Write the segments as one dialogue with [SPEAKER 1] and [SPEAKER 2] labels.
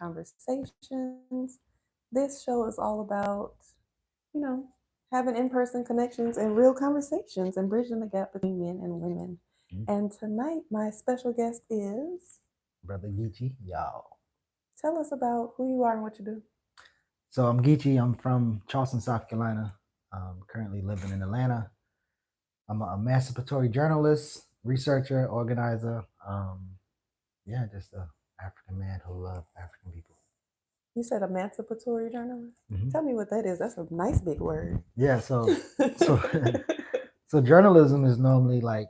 [SPEAKER 1] conversations. This show is all about, you know, having in person connections and real conversations and bridging the gap between men and women.
[SPEAKER 2] Mhm.
[SPEAKER 1] And tonight, my special guest is.
[SPEAKER 2] Brother Geechee Yaw.
[SPEAKER 1] Tell us about who you are and what you do.
[SPEAKER 2] So I'm Geechee. I'm from Charleston, South Carolina. Currently living in Atlanta. I'm an emancipatory journalist, researcher, organizer. Yeah, just a African man who loves African people.
[SPEAKER 1] You said emancipatory journalist.
[SPEAKER 2] Hmm.
[SPEAKER 1] Tell me what that is. That's a nice big word.
[SPEAKER 2] Yeah, so so journalism is normally like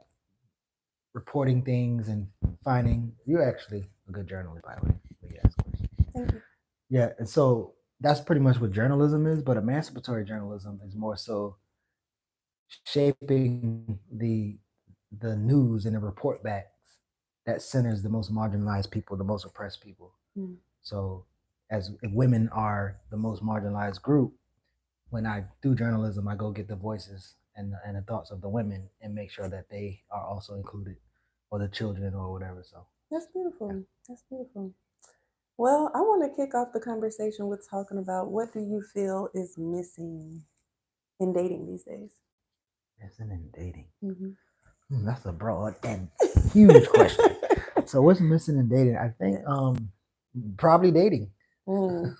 [SPEAKER 2] reporting things and finding. You're actually a good journalist, by the way. When you ask questions.
[SPEAKER 1] Thank you.
[SPEAKER 2] Yeah, and so that's pretty much what journalism is. But emancipatory journalism is more so shaping the news and the report backs that centers the most marginalized people, the most oppressed people.
[SPEAKER 1] Mm.
[SPEAKER 2] So as if women are the most marginalized group, when I do journalism, I go get the voices and the thoughts of the women and make sure that they are also included, or the children or whatever. So
[SPEAKER 1] That's
[SPEAKER 2] yeah,
[SPEAKER 1] beautiful. That's beautiful. Well, I want to kick off the conversation with talking about what do you feel is missing in dating these days?
[SPEAKER 2] isn't in dating.
[SPEAKER 1] Mm-hmm.
[SPEAKER 2] That's a broad and huge question. So what's missing in dating? I think
[SPEAKER 1] Yes.
[SPEAKER 2] probably dating.
[SPEAKER 1] Mm,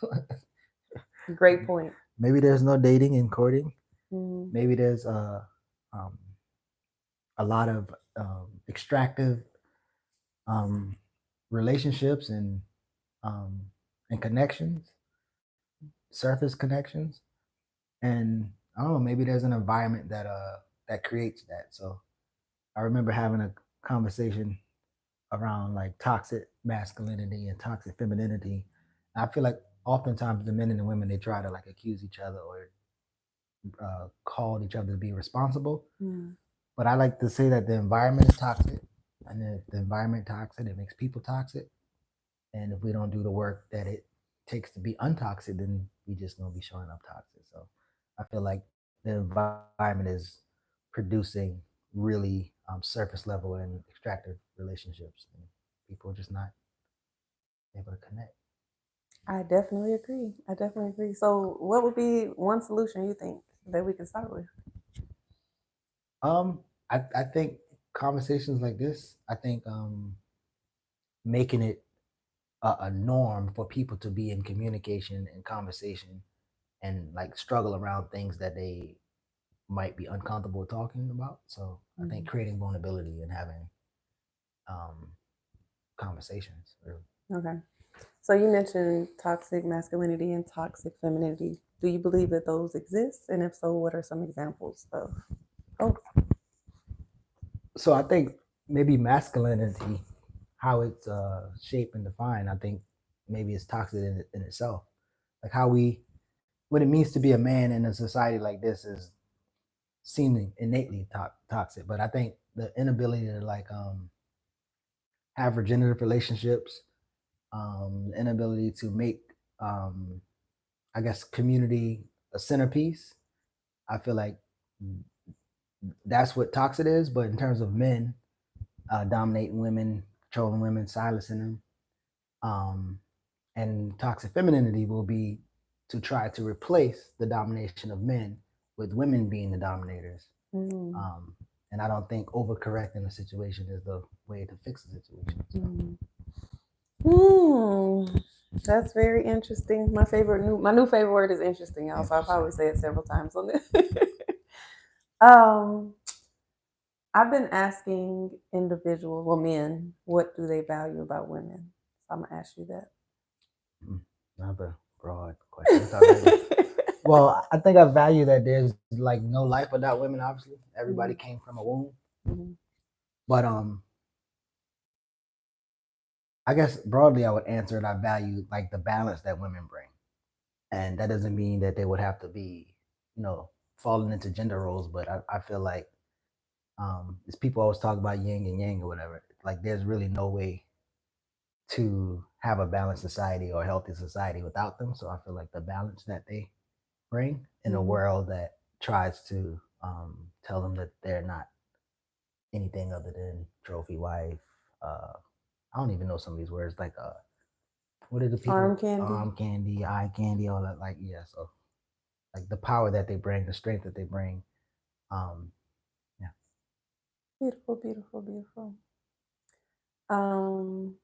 [SPEAKER 1] great point.
[SPEAKER 2] Maybe there's no dating and courting.
[SPEAKER 1] Mm,
[SPEAKER 2] Maybe there's um, a lot of extractive um, relationships um, and connections, surface connections, and I don't know. Maybe there's an environment that creates that. So I remember having a conversation around like toxic masculinity and toxic femininity. I feel like oftentimes the men and the women, they try to like accuse each other or call each other to be responsible.
[SPEAKER 1] mm,
[SPEAKER 2] But I like to say that the environment is toxic, and if the environment toxic, it makes people toxic. And if we don't do the work that it takes to be untoxic, then we just gonna be showing up toxic. So I feel like the environment is producing really surface level and extractive relationships, and people are just not able to connect.
[SPEAKER 1] I definitely agree. I definitely agree. So, what would be one solution you think that we can start with?
[SPEAKER 2] I think conversations like this, I think making it a norm for people to be in communication and conversation and like struggle around things that they might be uncomfortable talking about. So I think
[SPEAKER 1] Mm,
[SPEAKER 2] creating vulnerability and having um, conversations.
[SPEAKER 1] okay. So, you mentioned toxic masculinity and toxic femininity. Do you believe that those exist? And if so, what are some examples of both?
[SPEAKER 2] So I think maybe masculinity, how it's shaped and defined, I think maybe it's toxic in itself. Like how we, what it means to be a man in a society like this is seeming innately toxic. But I think the inability to like have regenerative relationships, inability to make um, I guess community a centerpiece. I feel like that's what toxic is. But in terms of men dominating women, controlling women, silencing them, um, and toxic femininity will be to try to replace the domination of men with women being the dominators.
[SPEAKER 1] Mm,
[SPEAKER 2] Um, and I don't think overcorrecting the situation is the way to fix the situation. So
[SPEAKER 1] mm. Hmm. That's very interesting. My new favorite word is interesting, y'all. So I'll
[SPEAKER 2] interesting.
[SPEAKER 1] probably say it several times on this. um, I've been asking individuals, well, men, what do they value about women? So I'm gonna ask you
[SPEAKER 2] Mm, another broad question. What I value?
[SPEAKER 1] that.
[SPEAKER 2] Well, I think I value that there's like no life without women. Obviously, everybody
[SPEAKER 1] Mhm,
[SPEAKER 2] came from a womb,
[SPEAKER 1] mhm,
[SPEAKER 2] but I guess broadly I would answer it. I value like the balance that women bring, and that doesn't mean that they would have to be, you know, falling into gender roles. But I feel like as people always talk about yin and yang or whatever, like there's really no way to have a balanced society or a healthy society without them. So I feel like the balance that they bring in a
[SPEAKER 1] mhm,
[SPEAKER 2] world that tries to tell them that they're not anything other than trophy wife. Uh, I don't even know some of these words like what are the people?
[SPEAKER 1] Arm candy.
[SPEAKER 2] Arm candy, eye candy, all that. Like, yeah. So, like the power that they bring, the strength that they bring. Yeah.
[SPEAKER 1] Beautiful, beautiful, beautiful. Um,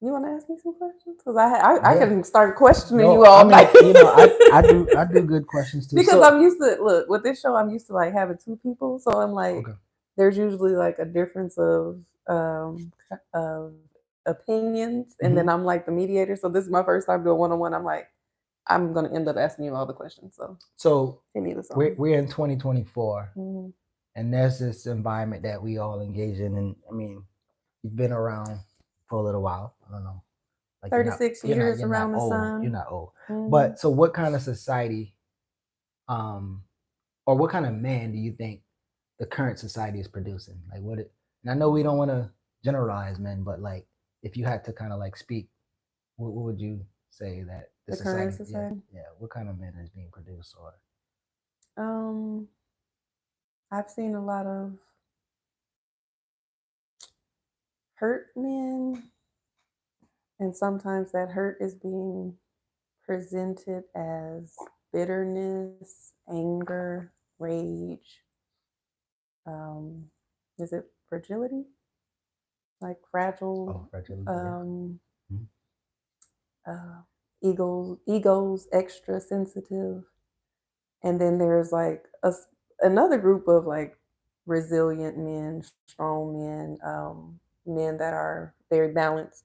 [SPEAKER 1] you want to ask me some questions? Because I
[SPEAKER 2] Yeah.
[SPEAKER 1] can start questioning
[SPEAKER 2] No,
[SPEAKER 1] you all
[SPEAKER 2] I mean,
[SPEAKER 1] night.
[SPEAKER 2] I do good questions too.
[SPEAKER 1] Because
[SPEAKER 2] So,
[SPEAKER 1] I'm used to look with this show. I'm used to like having two people, so I'm like,
[SPEAKER 2] okay.
[SPEAKER 1] there's usually like a difference of opinions, and then
[SPEAKER 2] Hmm.
[SPEAKER 1] I'm like the mediator. So this is my first time doing one on one. I'm like, I'm gonna end up asking you all the questions. So hit me with something.
[SPEAKER 2] We're in 2024,
[SPEAKER 1] Mhm.
[SPEAKER 2] and there's this environment that we all engage in, and I mean, you've been around for a little while. I don't know, like
[SPEAKER 1] 36 years
[SPEAKER 2] you're not
[SPEAKER 1] around the
[SPEAKER 2] old. You're
[SPEAKER 1] sun.
[SPEAKER 2] not old.
[SPEAKER 1] Mhm.
[SPEAKER 2] But so, what kind of society, or what kind of man do you think the current society is producing? Like, what it? And I know we don't want to generalize men, but like, if you had to kind of like speak, what would you say that the
[SPEAKER 1] The current
[SPEAKER 2] society? Yeah,
[SPEAKER 1] society.
[SPEAKER 2] yeah. What kind of men is being produced, or
[SPEAKER 1] Um, I've seen a lot of hurt men, and sometimes that hurt is being presented as bitterness, anger, rage. Um, is it fragility? Like fragile,
[SPEAKER 2] fragility? Yeah.
[SPEAKER 1] um,
[SPEAKER 2] Mhm.
[SPEAKER 1] egos, extra sensitive, and then there's like another group of like resilient men, strong men, men that are very balanced.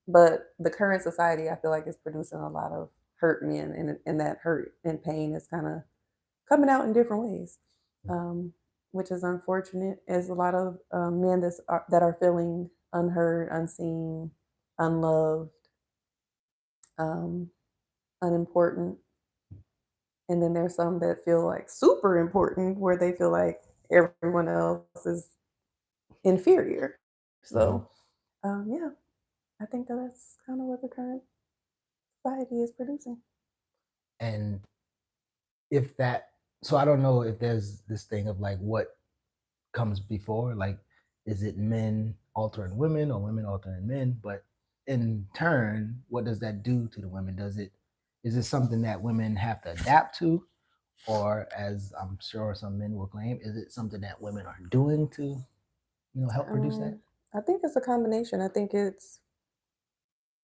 [SPEAKER 1] But the current society, I feel like, is producing a lot of hurt men, and that hurt and pain is kind of coming out in different ways, um, which is unfortunate. As a lot of men that are feeling unheard, unseen, unloved, um, unimportant, and then there's some that feel like super important, where they feel like everyone else is inferior. So,
[SPEAKER 2] Mhm.
[SPEAKER 1] yeah, I think that's kind of what the current society is producing.
[SPEAKER 2] And if that, so I don't know if there's this thing of like what comes before, like, is it men altering women or women altering men? But in turn, what does that do to the women? Is it something that women have to adapt to, or as I'm sure some men will claim, is it something that women are doing to, help produce that?
[SPEAKER 1] I think it's a combination. I think it's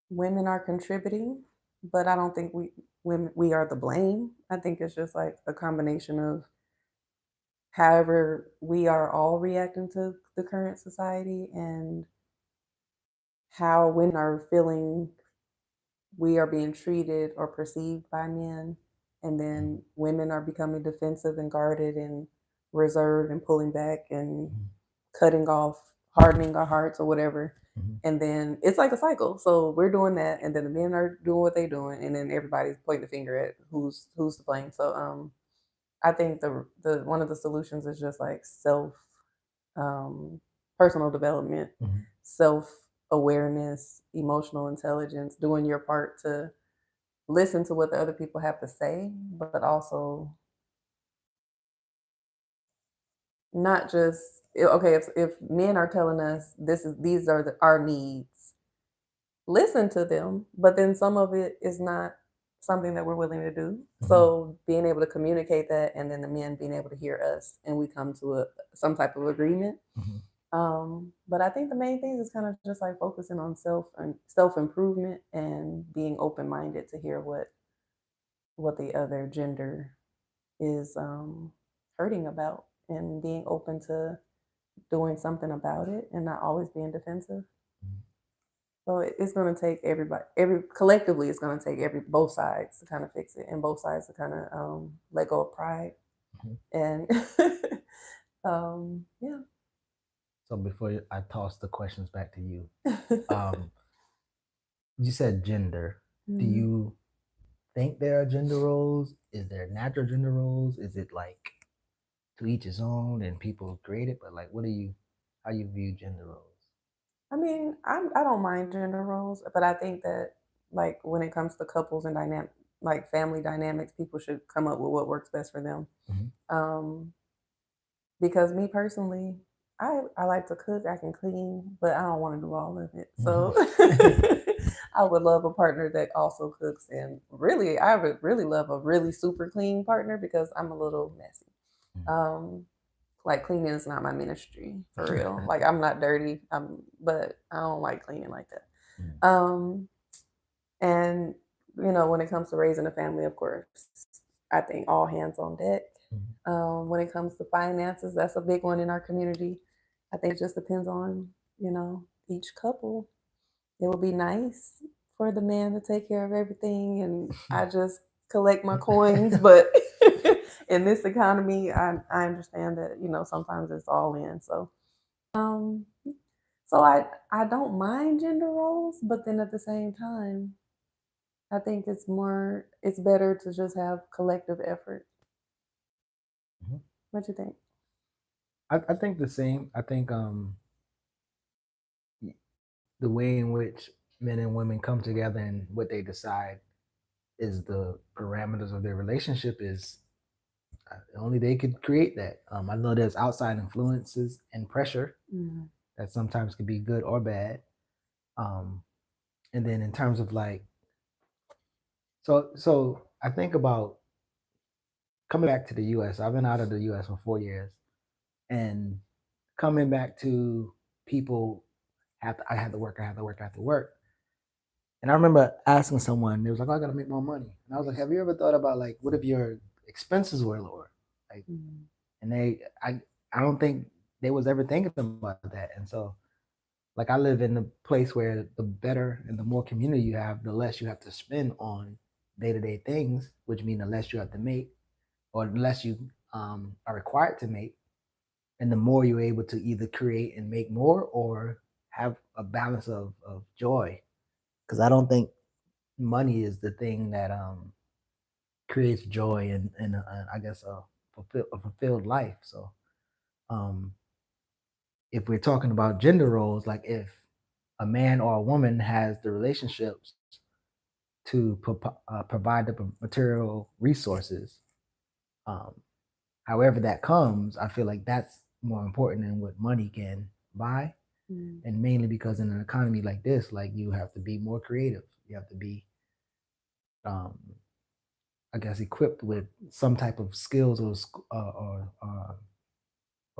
[SPEAKER 1] women are contributing, but I don't think we are the blame. I think it's just like a combination of however we are all reacting to the current society, and how women are feeling we are being treated or perceived by men, and then women are becoming defensive and guarded and reserved and pulling back and
[SPEAKER 2] Mhm.
[SPEAKER 1] cutting off, hardening our hearts or whatever.
[SPEAKER 2] Mhm.
[SPEAKER 1] And then it's like a cycle. So we're doing that, and then the men are doing what they're doing, and then everybody's pointing the finger at who's to blame. So I think the one of the solutions is just like um, personal development,
[SPEAKER 2] Mhm.
[SPEAKER 1] self awareness, emotional intelligence, doing your part to listen to what the other people have to say, but also not just okay. If men are telling us these are our needs, listen to them, but then some of it is not something that we're willing to do.
[SPEAKER 2] Mhm.
[SPEAKER 1] So being able to communicate that, and then the men being able to hear us, and we come to some type of agreement.
[SPEAKER 2] Mhm.
[SPEAKER 1] But I think the main thing is kind of just like focusing on self improvement and being open minded to hear what the other gender is hurting about, and being open to doing something about it and not always being defensive.
[SPEAKER 2] Mhm.
[SPEAKER 1] So it's going to take everybody, every collectively, it's going to take both sides to kind of fix it, and both sides to kind of let go of pride
[SPEAKER 2] Mhm.
[SPEAKER 1] and yeah.
[SPEAKER 2] So before I toss the questions back to you, um, you said gender. Do
[SPEAKER 1] Mhm.
[SPEAKER 2] you think there are gender roles? Is there natural gender roles? Is it like to each his own and people create it? But like, how you view gender roles?
[SPEAKER 1] I mean, I don't mind gender roles, but I think that like when it comes to couples and like family dynamics, people should come up with what works best for them.
[SPEAKER 2] Mhm.
[SPEAKER 1] Um, because me personally, I like to cook, I can clean, but I don't want to do all of it. So
[SPEAKER 2] Mhm.
[SPEAKER 1] I would love a partner that also cooks, and really, I would really love a really super clean partner because I'm a little messy. Um, like cleaning is not my ministry for real. Like I'm not dirty, but I don't like cleaning like that. And when it comes to raising a family, of course, I think all hands on deck. When it comes to finances, that's a big one in our community. I think it just depends on each couple. It would be nice for the man to take care of everything, and I just collect my coins. But in this economy, I understand that sometimes it's all in. Um, so I don't mind gender roles, but then at the same time, I think it's better to just have collective effort.
[SPEAKER 2] Mhm.
[SPEAKER 1] What you think?
[SPEAKER 2] I think the same. I think the way in which men and women come together and what they decide is the parameters of their relationship is only they could create that. I know there's outside influences and pressure
[SPEAKER 1] Mm.
[SPEAKER 2] that sometimes can be good or bad. Um, and then in terms of like, so I think about coming back to the U.S. I've been out of the U.S. for 4 years, and coming back to people I had to work, I had to work, I had to work. And I remember asking someone, they was like, oh, I gotta make more money. And I was like, have you ever thought about like what if your expenses were lower? Like,
[SPEAKER 1] Mm.
[SPEAKER 2] and I don't think they was ever thinking about that. And so like I live in a place where the better and the more community you have, the less you have to spend on day-to-day things, which mean the less you have to make or the less you are required to make, and the more you're able to either create and make more or have a balance of joy. Because I don't think money is the thing that creates joy and I guess a fulfilled life. So um, if we're talking about gender roles, like if a man or a woman has the relationships to provide the material resources, um, however that comes, I feel like that's more important than what money can buy.
[SPEAKER 1] Mm.
[SPEAKER 2] And mainly because in an economy like this, like you have to be more creative. You have to be, um, I guess, equipped with some type of skills or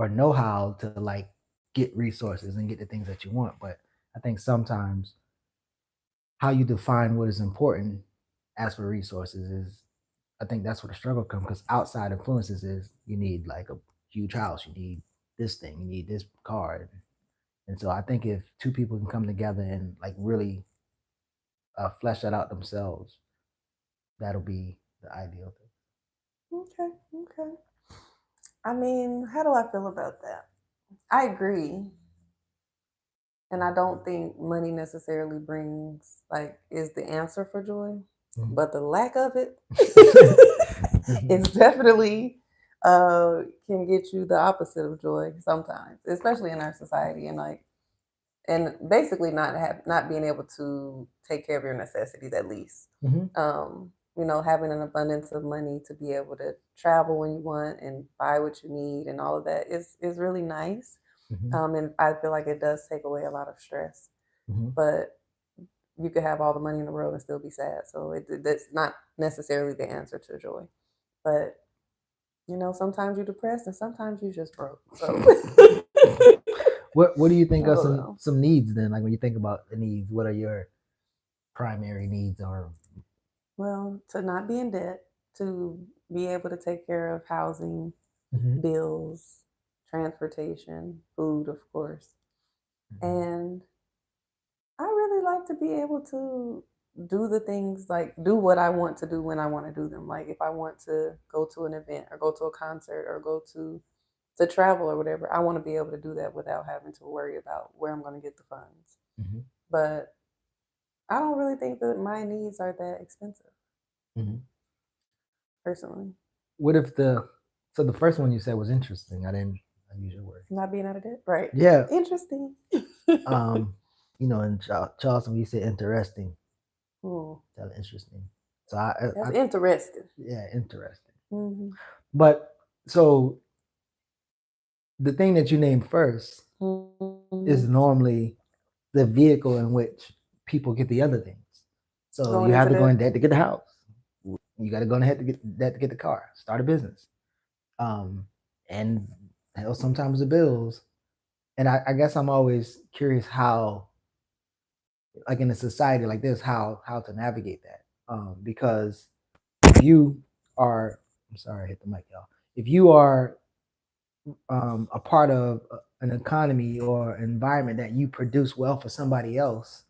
[SPEAKER 2] know-how to like get resources and get the things that you want. But I think sometimes how you define what is important as for resources is, I think that's where the struggle comes because outside influences is you need like a huge house, you need this thing, you need this car. And so I think if two people can come together and like really flesh that out themselves, that'll be the ideal thing.
[SPEAKER 1] Okay, okay. I mean, how do I feel about that? I agree, and I don't think money necessarily brings is the answer for joy,
[SPEAKER 2] Mhm.
[SPEAKER 1] but the lack of it is definitely can get you the opposite of joy sometimes, especially in our society, and basically not being able to take care of your necessities at least.
[SPEAKER 2] Mhm.
[SPEAKER 1] Having an abundance of money to be able to travel when you want and buy what you need and all of that is really nice.
[SPEAKER 2] Mhm.
[SPEAKER 1] And I feel like it does take away a lot of stress.
[SPEAKER 2] Mhm.
[SPEAKER 1] But you could have all the money in the world and still be sad. So that's not necessarily the answer to joy. But sometimes you're depressed and sometimes you just broke. So
[SPEAKER 2] What do you
[SPEAKER 1] I
[SPEAKER 2] think are
[SPEAKER 1] don't
[SPEAKER 2] some
[SPEAKER 1] know.
[SPEAKER 2] some needs then? Like when you think about the needs, what are your primary needs? Or
[SPEAKER 1] Well, to not be in debt, to be able to take care of housing,
[SPEAKER 2] Mhm.
[SPEAKER 1] bills, transportation, food, of course.
[SPEAKER 2] Mhm.
[SPEAKER 1] And I really like to be able to do the things do what I want to do when I want to do them. Like if I want to go to an event or go to a concert or go to travel or whatever, I want to be able to do that without having to worry about where I'm going to get the funds.
[SPEAKER 2] Mhm.
[SPEAKER 1] But I don't really think that my needs are that expensive,
[SPEAKER 2] Mhm.
[SPEAKER 1] personally.
[SPEAKER 2] What if the first one you said was interesting? I use your word.
[SPEAKER 1] Not being out of debt, right?
[SPEAKER 2] Yeah.
[SPEAKER 1] Interesting.
[SPEAKER 2] Um, in Charleston we say interesting.
[SPEAKER 1] Hmm,
[SPEAKER 2] Tell interesting. So I
[SPEAKER 1] that's interesting.
[SPEAKER 2] yeah, interesting.
[SPEAKER 1] Mm-hmm.
[SPEAKER 2] But so the thing that you named first
[SPEAKER 1] Mm-hmm.
[SPEAKER 2] is normally the vehicle in which people get the other things. So you
[SPEAKER 1] Going
[SPEAKER 2] have
[SPEAKER 1] into
[SPEAKER 2] to go
[SPEAKER 1] debt.
[SPEAKER 2] in debt to get the house. You got to go in ahead to get debt to get the car, start a business, um, and hell, sometimes the bills. And I guess I'm always curious how, like in a society like this, how to navigate that. Because if you are, I'm sorry, I hit the mic, y'all. If you are a part of an economy or environment that you produce wealth for somebody else,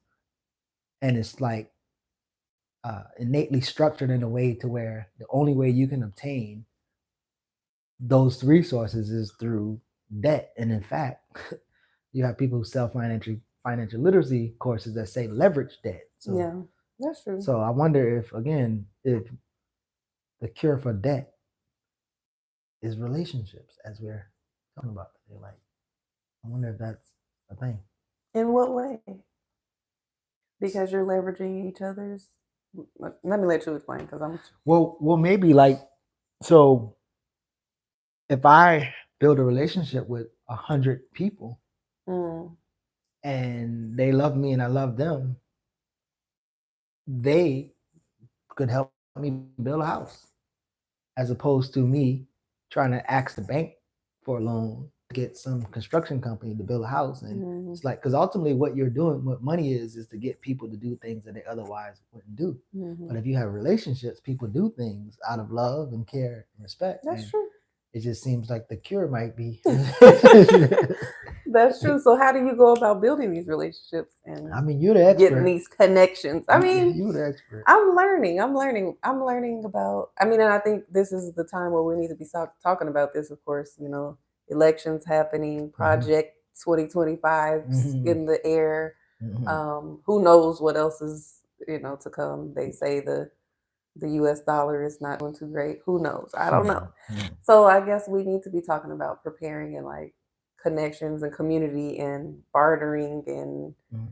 [SPEAKER 2] and it's like innately structured in a way to where the only way you can obtain those resources is through debt. And in fact, you have people who sell financial literacy courses that say leverage debt. So
[SPEAKER 1] Yeah, that's true.
[SPEAKER 2] so I wonder if again if the cure for debt is relationships, as we're talking about today. Like I wonder if that's a thing.
[SPEAKER 1] In what way? Because you're leveraging each other's. Let me let you explain because I'm.
[SPEAKER 2] Well, maybe like so. If I build a relationship with 100 people
[SPEAKER 1] Mm,
[SPEAKER 2] and they love me and I love them, they could help me build a house, as opposed to me trying to ask the bank for a loan, get some construction company to build a house. And
[SPEAKER 1] mm,
[SPEAKER 2] it's like, because ultimately what you're doing, what money is to get people to do things that they otherwise wouldn't do.
[SPEAKER 1] mm-hmm.
[SPEAKER 2] But if you have relationships, people do things out of love and care and respect.
[SPEAKER 1] That's
[SPEAKER 2] And
[SPEAKER 1] true.
[SPEAKER 2] it just seems like the cure might be.
[SPEAKER 1] That's true. So, how do you go about building these relationships and
[SPEAKER 2] I mean, you're the
[SPEAKER 1] getting
[SPEAKER 2] expert.
[SPEAKER 1] these connections? I mean,
[SPEAKER 2] You the expert.
[SPEAKER 1] I'm learning. I'm learning about. I mean, and I think this is the time where we need to be talking about this. Of course, elections happening,
[SPEAKER 2] Mm-hmm.
[SPEAKER 1] Project 2025
[SPEAKER 2] Mm-hmm.
[SPEAKER 1] in the air.
[SPEAKER 2] Mm-hmm.
[SPEAKER 1] Who knows what else is to come? They say the U.S. dollar is not doing too great. Who knows? I don't know.
[SPEAKER 2] Mm-hmm.
[SPEAKER 1] So I guess we need to be talking about preparing and like connections and community and bartering and
[SPEAKER 2] Mm-hmm.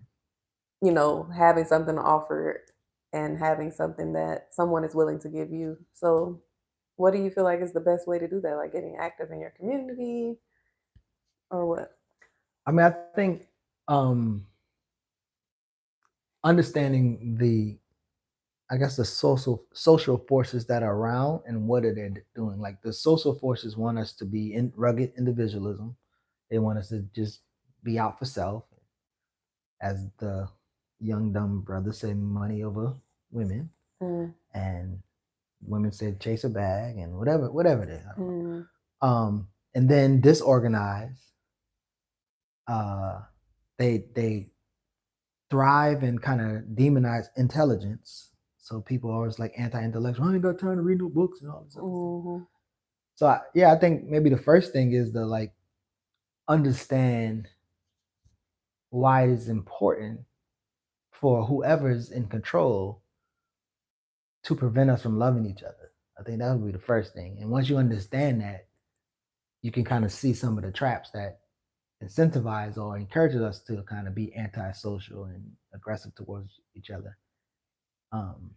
[SPEAKER 1] having something to offer and having something that someone is willing to give you. So what do you feel like is the best way to do that? Like getting active in your community or what?
[SPEAKER 2] I mean, I think um, understanding the, I guess, the social forces that are around and what are they doing. Like the social forces want us to be in rugged individualism. They want us to just be out for self, as the young dumb brothers say, money over women,
[SPEAKER 1] Mm,
[SPEAKER 2] and women say chase a bag and whatever it is. I don't
[SPEAKER 1] mm,
[SPEAKER 2] know. And then disorganized. Uh, they thrive and kind of demonize intelligence. So people are always like anti-intellectual. I ain't got time to read no books and all this other stuff.
[SPEAKER 1] mm,
[SPEAKER 2] So yeah, I think maybe the first thing is to like understand why it is important for whoever's in control to prevent us from loving each other. I think that would be the first thing. And once you understand that, you can kind of see some of the traps that incentivize or encourages us to kind of be antisocial and aggressive towards each other. Um,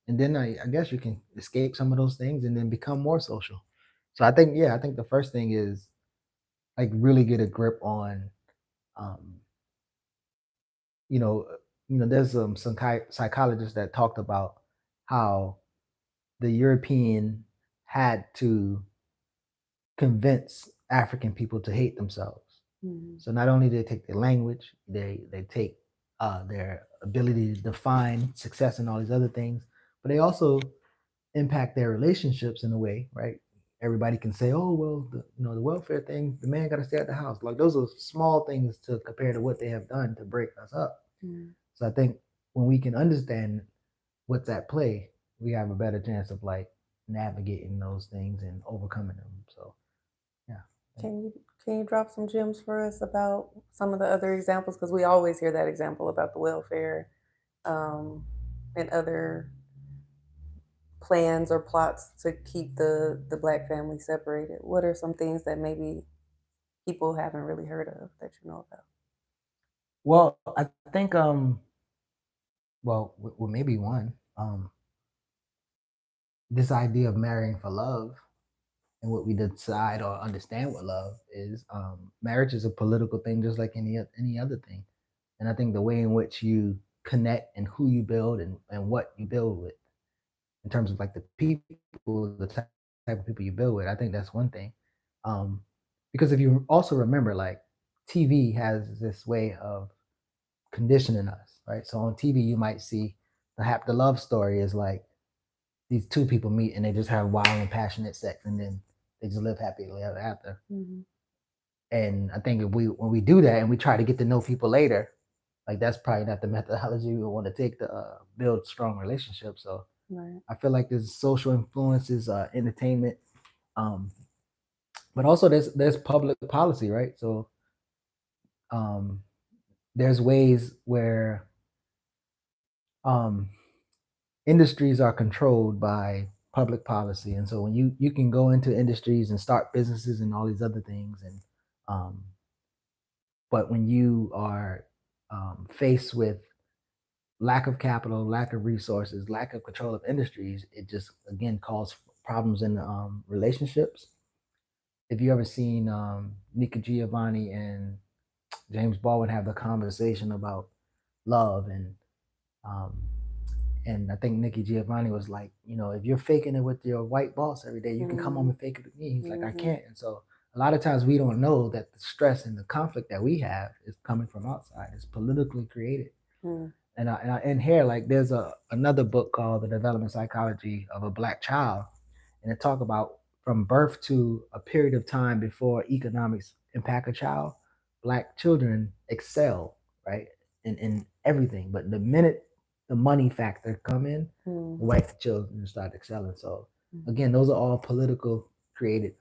[SPEAKER 2] and then I guess you can escape some of those things and then become more social. So I think the first thing is like really get a grip on, um, you know, there's some psychologists that talked about how the European had to convince African people to hate themselves.
[SPEAKER 1] mm,
[SPEAKER 2] So not only did they take their language, they take their ability to define success and all these other things, but they also impact their relationships in a way, right? Everybody can say, "Oh, well, the welfare thing, the man got to stay at the house." Like those are small things to compare to what they have done to break us up.
[SPEAKER 1] mm.
[SPEAKER 2] So I think when we can understand what's at play, we have a better chance of like navigating those things and overcoming them. So yeah.
[SPEAKER 1] Can you can you drop some gems for us about some of the other examples? Because we always hear that example about the welfare um, and other plans or plots to keep the black family separated. What are some things that maybe people haven't really heard of that you know about?
[SPEAKER 2] Well, I think well, maybe one this idea of marrying for love and what we decide or understand what love is. Marriage is a political thing, just like any other thing. And I think the way in which you connect and who you build and what you build with in terms of like the people, the type of people you build with. I think that's one thing. Um, because if you also remember, like TV has this way of conditioning us, right? So on TV, you might see the love story is like these two people meet and they just have wild and passionate sex, and then they just live happily ever after.
[SPEAKER 1] Mm-hmm.
[SPEAKER 2] And I think if when we do that and we try to get to know people later, like that's probably not the methodology we want to take to build strong relationships. So
[SPEAKER 1] Right.
[SPEAKER 2] I feel like there's social influences, entertainment, um, but also there's public policy, right? So um, there's ways where um, industries are controlled by public policy, and so when you can go into industries and start businesses and all these other things, and um, but when you are faced with lack of capital, lack of resources, lack of control of industries, it just again causes problems in relationships. If you ever seen Nika Giovanni and James Baldwin have the conversation about love, um, and I think Nikki Giovanni was like, if you're faking it with your white boss every day, you can come home and fake it with me. He's like, I can't. And so a lot of times we don't know that the stress and the conflict that we have is coming from outside. It's politically created.
[SPEAKER 1] Mm.
[SPEAKER 2] And here, like, there's another book called The Development Psychology of a Black Child, and it talk about from birth to a period of time before economics impact a child. Black children excel, right, in everything, but the minute the money factor come in, white children start excelling. So again, those are all political created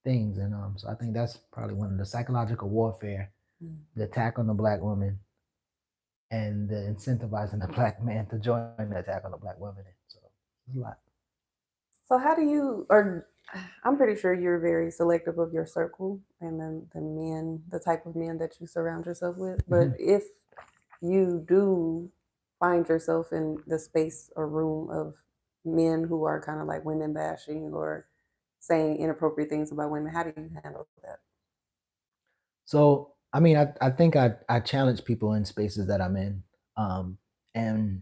[SPEAKER 2] things, and so I think that's probably one of the psychological warfare, the attack on the black woman, and the incentivizing the black man to join the attack on the black woman. So there's a lot.
[SPEAKER 1] So how do you, or I'm pretty sure you're very selective of your circle and then the men, the type of men that you surround yourself with. But if you do find yourself in the space or room of men who are kind of like women bashing or saying inappropriate things about women, how do you handle that?
[SPEAKER 2] So I mean, I think I challenge people in spaces that I'm in, and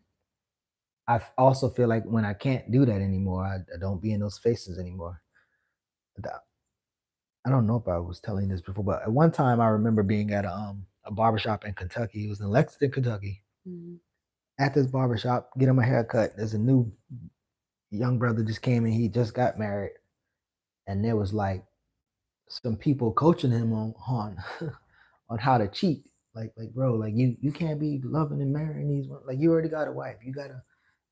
[SPEAKER 2] also feel like when I can't do that anymore, I don't be in those spaces anymore. I don't know if I was telling this before, but at one time I remember being at a barbershop in Kentucky. It was in Lexington, Kentucky.
[SPEAKER 1] Mm-hmm.
[SPEAKER 2] At this barbershop, getting my hair cut. There's a new young brother just came in. He just got married, and there was like some people coaching him on on how to cheat. Like bro, like you can't be loving and marrying these. Like you already got a wife. You gotta.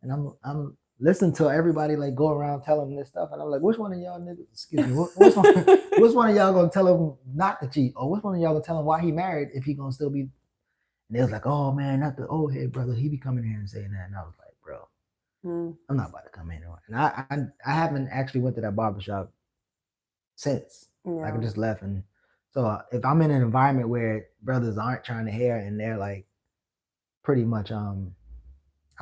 [SPEAKER 2] And I'm listening to everybody like go around telling him this stuff, and I'm like, which one of y'all niggas? Excuse me. Which one of y'all gonna tell him not to cheat, or which one of y'all gonna tell him why he married if he gonna still be? And they was like, oh man, not the old head brother. He be coming here and saying that, and I was like, bro, I'm not about to come in here. And I haven't actually went to that barbershop since. Like I just left, and so if I'm in an environment where brothers aren't trying to hear and they're like pretty much I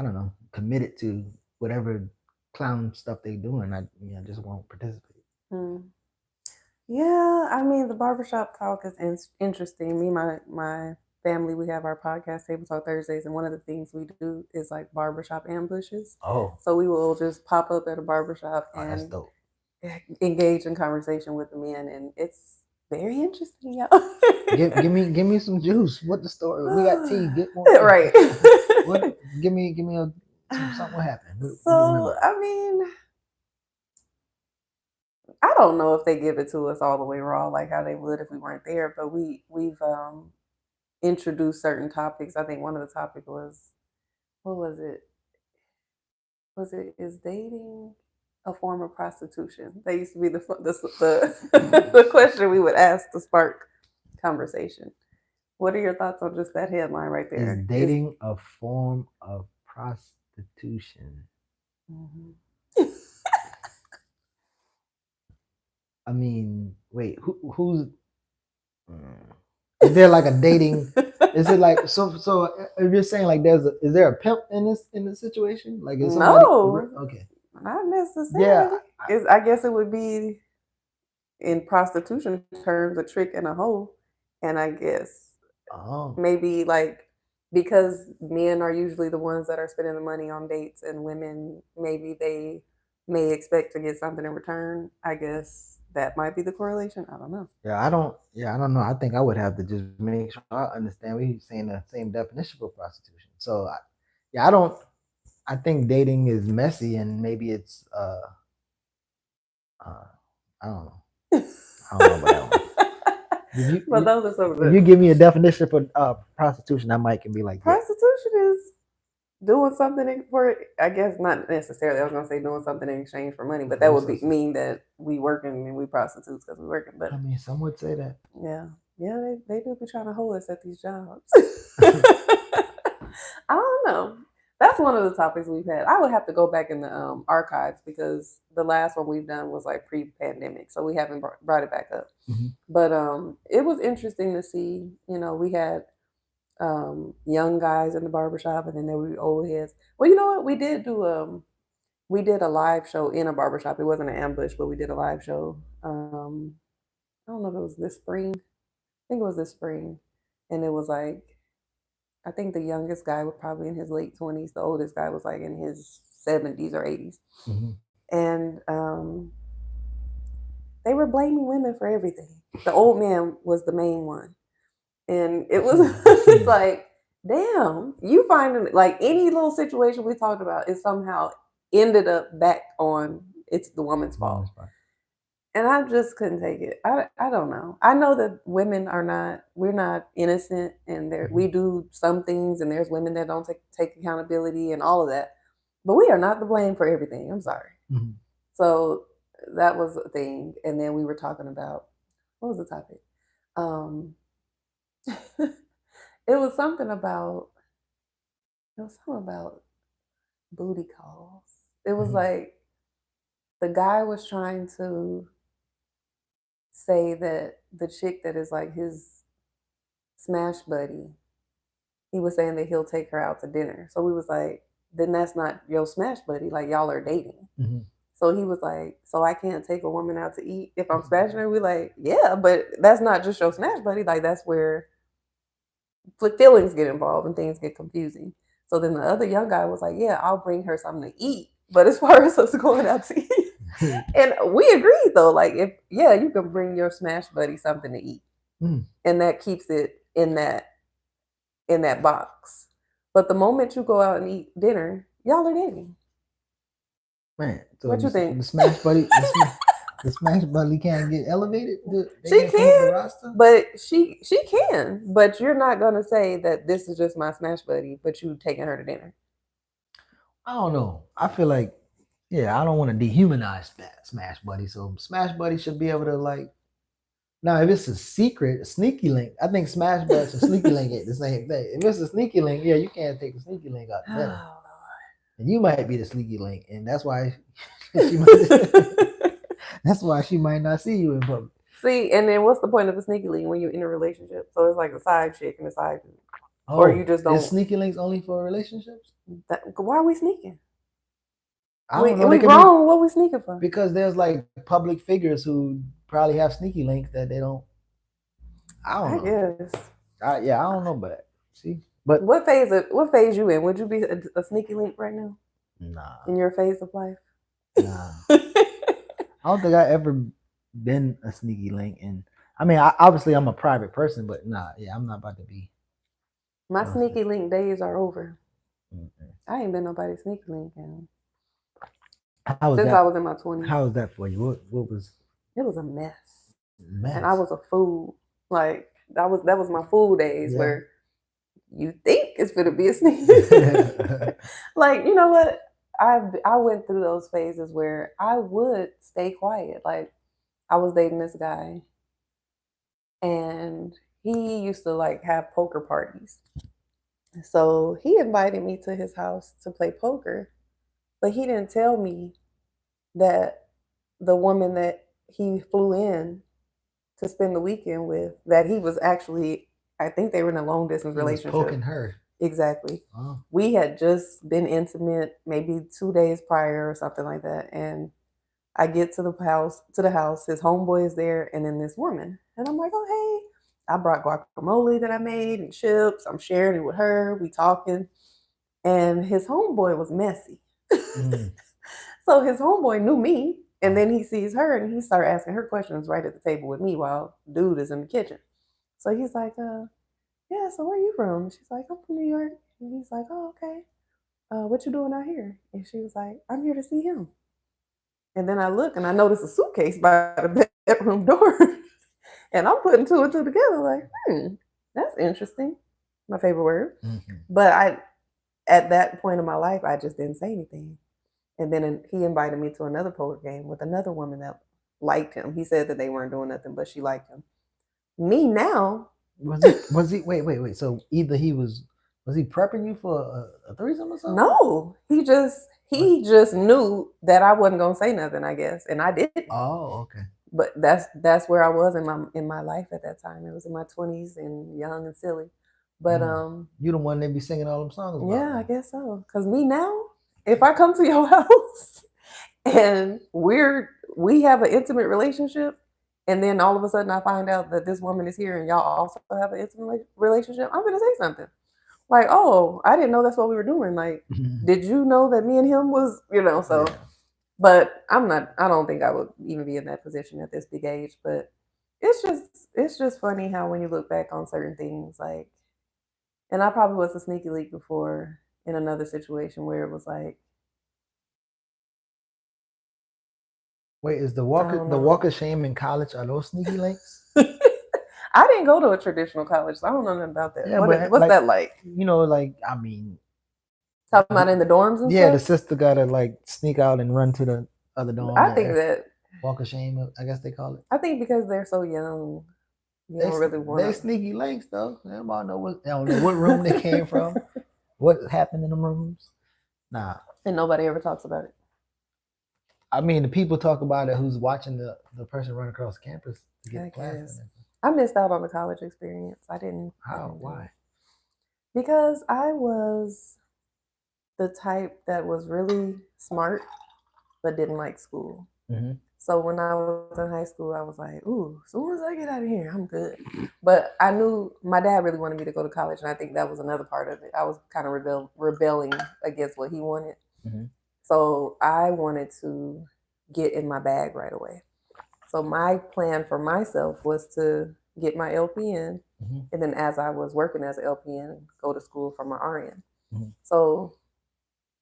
[SPEAKER 2] don't know, committed to whatever clown stuff they doing, I just won't participate.
[SPEAKER 1] Yeah, I mean, the barbershop talk is interesting. Me and my family, we have our podcast, Table Talk Thursdays, and one of the things we do is like barbershop ambushes.
[SPEAKER 2] Oh,
[SPEAKER 1] So we will just pop up at a barbershop
[SPEAKER 2] that's
[SPEAKER 1] and
[SPEAKER 2] dope.
[SPEAKER 1] engage in conversation with the men, and it's very interesting, y'all.
[SPEAKER 2] Give me some juice. What the story? We got tea. Get more.
[SPEAKER 1] Right.
[SPEAKER 2] Give me something. What happened? What do you
[SPEAKER 1] So,
[SPEAKER 2] remember?
[SPEAKER 1] I mean, I don't know if they give it to us all the way raw, like how they would if we weren't there. But we've introduced certain topics. I think one of the topic was, what was it? Was it, is dating a form of prostitution? That used to be the question we would ask to spark conversation. What are your thoughts on just that headline right
[SPEAKER 2] Is
[SPEAKER 1] there?
[SPEAKER 2] dating a form of prostitution?
[SPEAKER 1] Mhm.
[SPEAKER 2] I mean, wait, who's? Is there like a dating? Is it like so? If you're saying like is there a pimp in this situation? Like is somebody
[SPEAKER 1] No,
[SPEAKER 2] okay?
[SPEAKER 1] not necessarily.
[SPEAKER 2] Yeah.
[SPEAKER 1] I guess it would be in prostitution terms a trick and a hoe, and I guess
[SPEAKER 2] Oh.
[SPEAKER 1] maybe like because men are usually the ones that are spending the money on dates, and women maybe they may expect to get something in return. I guess that might be the correlation. I don't know.
[SPEAKER 2] Yeah, I don't. Yeah, I don't know. I think I would have to just make sure I understand. We saying the same definition for prostitution. So, yeah, I don't. I think dating is messy, and maybe it's. Uh I don't know. I don't know about that one. If
[SPEAKER 1] But those are some of
[SPEAKER 2] if
[SPEAKER 1] the
[SPEAKER 2] you give me a definition for prostitution, I might can be like, yeah.
[SPEAKER 1] prostitution is doing something for, I guess not necessarily. I was gonna say doing something in exchange for money, but that would be mean that we working and we prostitutes because we working.
[SPEAKER 2] I
[SPEAKER 1] But
[SPEAKER 2] mean, some would say that.
[SPEAKER 1] yeah, yeah, they do be trying to hold us at these jobs. I don't know. That's one of the topics we've had. I would have to go back in the archives because the last one we've done was like pre-pandemic, so we haven't brought it back up.
[SPEAKER 2] Mm-hmm.
[SPEAKER 1] But it was interesting to see. We had young guys in the barbershop, and then there were old heads. Well, you know what? We did a live show in a barbershop. It wasn't an ambush, but we did a live show. I don't know if it was this spring. I think it was this spring, and it was like I think the youngest guy was probably in his late 20s. The oldest guy was like in his 70s or 80s,
[SPEAKER 2] Mm-hmm.
[SPEAKER 1] and they were blaming women for everything. The old man was the main one, and it was it's like, damn, you find like any little situation we talked about, it somehow ended up back on it's the woman's fault. And I just couldn't take it. I don't know. I know that women are not, we're not innocent, and there we do some things, and there's women that don't take accountability and all of that. But we are not to blame for everything. I'm sorry.
[SPEAKER 2] Mm-hmm.
[SPEAKER 1] So that was a thing. And then we were talking about, what was the topic? Um it was something about booty calls. It was
[SPEAKER 2] Mm-hmm.
[SPEAKER 1] like the guy was trying to say that the chick that is like his smash buddy, he was saying that he'll take her out to dinner. So we was like, then that's not your smash buddy. Like y'all are dating.
[SPEAKER 2] Mm-hmm.
[SPEAKER 1] So he was like, so I can't take a woman out to eat if I'm smashing her. We like, yeah, but that's not just your smash buddy. Like that's where feelings get involved and things get confusing. So then the other young guy was like, yeah, I'll bring her something to eat. But as far as us going out to eat, and we agreed though, like if yeah, you can bring your smash buddy something to eat, and that keeps it in that box. But the moment you go out and eat dinner, y'all are dating.
[SPEAKER 2] Man, so
[SPEAKER 1] What you think?
[SPEAKER 2] the smash buddy, the smash buddy can't get elevated. They
[SPEAKER 1] She
[SPEAKER 2] can't come up the
[SPEAKER 1] can,
[SPEAKER 2] roster.
[SPEAKER 1] but she can. But you're not gonna say that this is just my smash buddy, but you taking her to dinner.
[SPEAKER 2] I don't know. I feel like, yeah, I don't want to dehumanize Smash Buddy. So Smash Buddy should be able to like. Now, if it's a secret, a sneaky link, I think Smash Buddy and Sneaky Link ain't the same thing. If it's a sneaky link, yeah, you can't take the sneaky link out of dinner. And you might be the sneaky link, and that's why she might. That's why she might not see you in public.
[SPEAKER 1] See, and then what's the point of a sneaky link when you're in a relationship? So it's like a side chick and a side dude.
[SPEAKER 2] Oh,
[SPEAKER 1] or you just don't.
[SPEAKER 2] Is sneaky links only for relationships?
[SPEAKER 1] Why are we sneaking?
[SPEAKER 2] I don't know.
[SPEAKER 1] We grown. What we sneaking for?
[SPEAKER 2] Because there's like public figures who probably have sneaky links that they don't. I don't know.
[SPEAKER 1] Guess.
[SPEAKER 2] I don't know, but see, but
[SPEAKER 1] what phase you in? Would you be a sneaky link right now?
[SPEAKER 2] Nah.
[SPEAKER 1] In your phase of life?
[SPEAKER 2] Nah. I don't think I ever been a sneaky link, and I mean, obviously I'm a private person, but nah, yeah, I'm not about to be.
[SPEAKER 1] My sneaky link days are over. Mm-hmm. I ain't been nobody sneaky link since I was in my 20s.
[SPEAKER 2] How was that for you? What was?
[SPEAKER 1] It was a mess. And I was a fool. Like that was my fool days where you think it's gonna be a sneaky. Like, you know what? I went through those phases where I would stay quiet. Like I was dating this guy, and he used to like have poker parties. So he invited me to his house to play poker, but he didn't tell me that the woman that he flew in to spend the weekend with, that he was actually, I think they were in a long distance relationship.
[SPEAKER 2] Poking her.
[SPEAKER 1] Exactly. Oh. We had just been intimate maybe 2 days prior or something like that. And I get to the house, his homeboy is there, and then this woman. And I'm like, oh, hey. I brought guacamole that I made and chips. I'm sharing it with her. We talking. And his homeboy was messy.
[SPEAKER 2] Mm.
[SPEAKER 1] So his homeboy knew me. And
[SPEAKER 2] Oh.
[SPEAKER 1] then he sees her and he started asking her questions right at the table with me while dude is in the kitchen. So he's like, yeah, so where are you from? She's like, I'm from New York. And he's like, oh, okay. What you doing out here? And she was like, I'm here to see him. And then I look and I notice a suitcase by the bedroom door. And I'm putting two and two together, like, that's interesting. My favorite word.
[SPEAKER 2] Mm-hmm.
[SPEAKER 1] But at that point in my life, I just didn't say anything. And then he invited me to another poker game with another woman that liked him. He said that they weren't doing nothing, but she liked him. Me now.
[SPEAKER 2] Was he? Wait. So either was he prepping you for a threesome or something?
[SPEAKER 1] No, he just knew that I wasn't gonna say nothing, I guess, and I didn't.
[SPEAKER 2] Oh, okay.
[SPEAKER 1] But that's where I was in my life at that time. It was in my 20s and young and silly. But
[SPEAKER 2] You the one they be singing all them songs about.
[SPEAKER 1] yeah, I guess so. Cause me now, if I come to your house and we have an intimate relationship, and then all of a sudden I find out that this woman is here and y'all also have an intimate relationship, I'm gonna say something. Like, oh, I didn't know that's what we were doing. Like, did you know that me and him was, so
[SPEAKER 2] Yeah.
[SPEAKER 1] but I don't think I would even be in that position at this big age. But it's just funny how when you look back on certain things, like, and I probably was a sneaky leak before in another situation where it was like,
[SPEAKER 2] Wait, is the
[SPEAKER 1] I
[SPEAKER 2] walk
[SPEAKER 1] don't
[SPEAKER 2] the
[SPEAKER 1] know.
[SPEAKER 2] walk of shame in college? Are those sneaky links?
[SPEAKER 1] I didn't go to a traditional college, so I don't know nothing about that.
[SPEAKER 2] Yeah, but
[SPEAKER 1] What's that like?
[SPEAKER 2] like I mean,
[SPEAKER 1] Talking about in the dorms and
[SPEAKER 2] yeah, the
[SPEAKER 1] stuff?
[SPEAKER 2] sister gotta like sneak out and run to the other dorm.
[SPEAKER 1] I think that
[SPEAKER 2] Walk of shame, I guess they call it.
[SPEAKER 1] I think because they're so young, you don't really want
[SPEAKER 2] They
[SPEAKER 1] to.
[SPEAKER 2] sneaky links though. Everybody know what they don't know what room they came from, what happened in them rooms. Nah,
[SPEAKER 1] And nobody ever talks about it.
[SPEAKER 2] I mean the people talk about it who's watching the person run across campus to get
[SPEAKER 1] I
[SPEAKER 2] the class.
[SPEAKER 1] guess I missed out on the college experience. I didn't. I
[SPEAKER 2] How?
[SPEAKER 1] didn't do
[SPEAKER 2] Why?
[SPEAKER 1] it because I was the type that was really smart but didn't like school.
[SPEAKER 2] Mm-hmm.
[SPEAKER 1] So when I was in high school, I was like, "Ooh, as soon as I get out of here, I'm good." But I knew my dad really wanted me to go to college, and I think that was another part of it. I was kind of rebelling against what he wanted,
[SPEAKER 2] Mm-hmm.
[SPEAKER 1] so I wanted to get in my bag right away. So my plan for myself was to get my LPN,
[SPEAKER 2] Mm-hmm.
[SPEAKER 1] and then as I was working as an LPN, go to school for my RN.
[SPEAKER 2] Mm-hmm.
[SPEAKER 1] So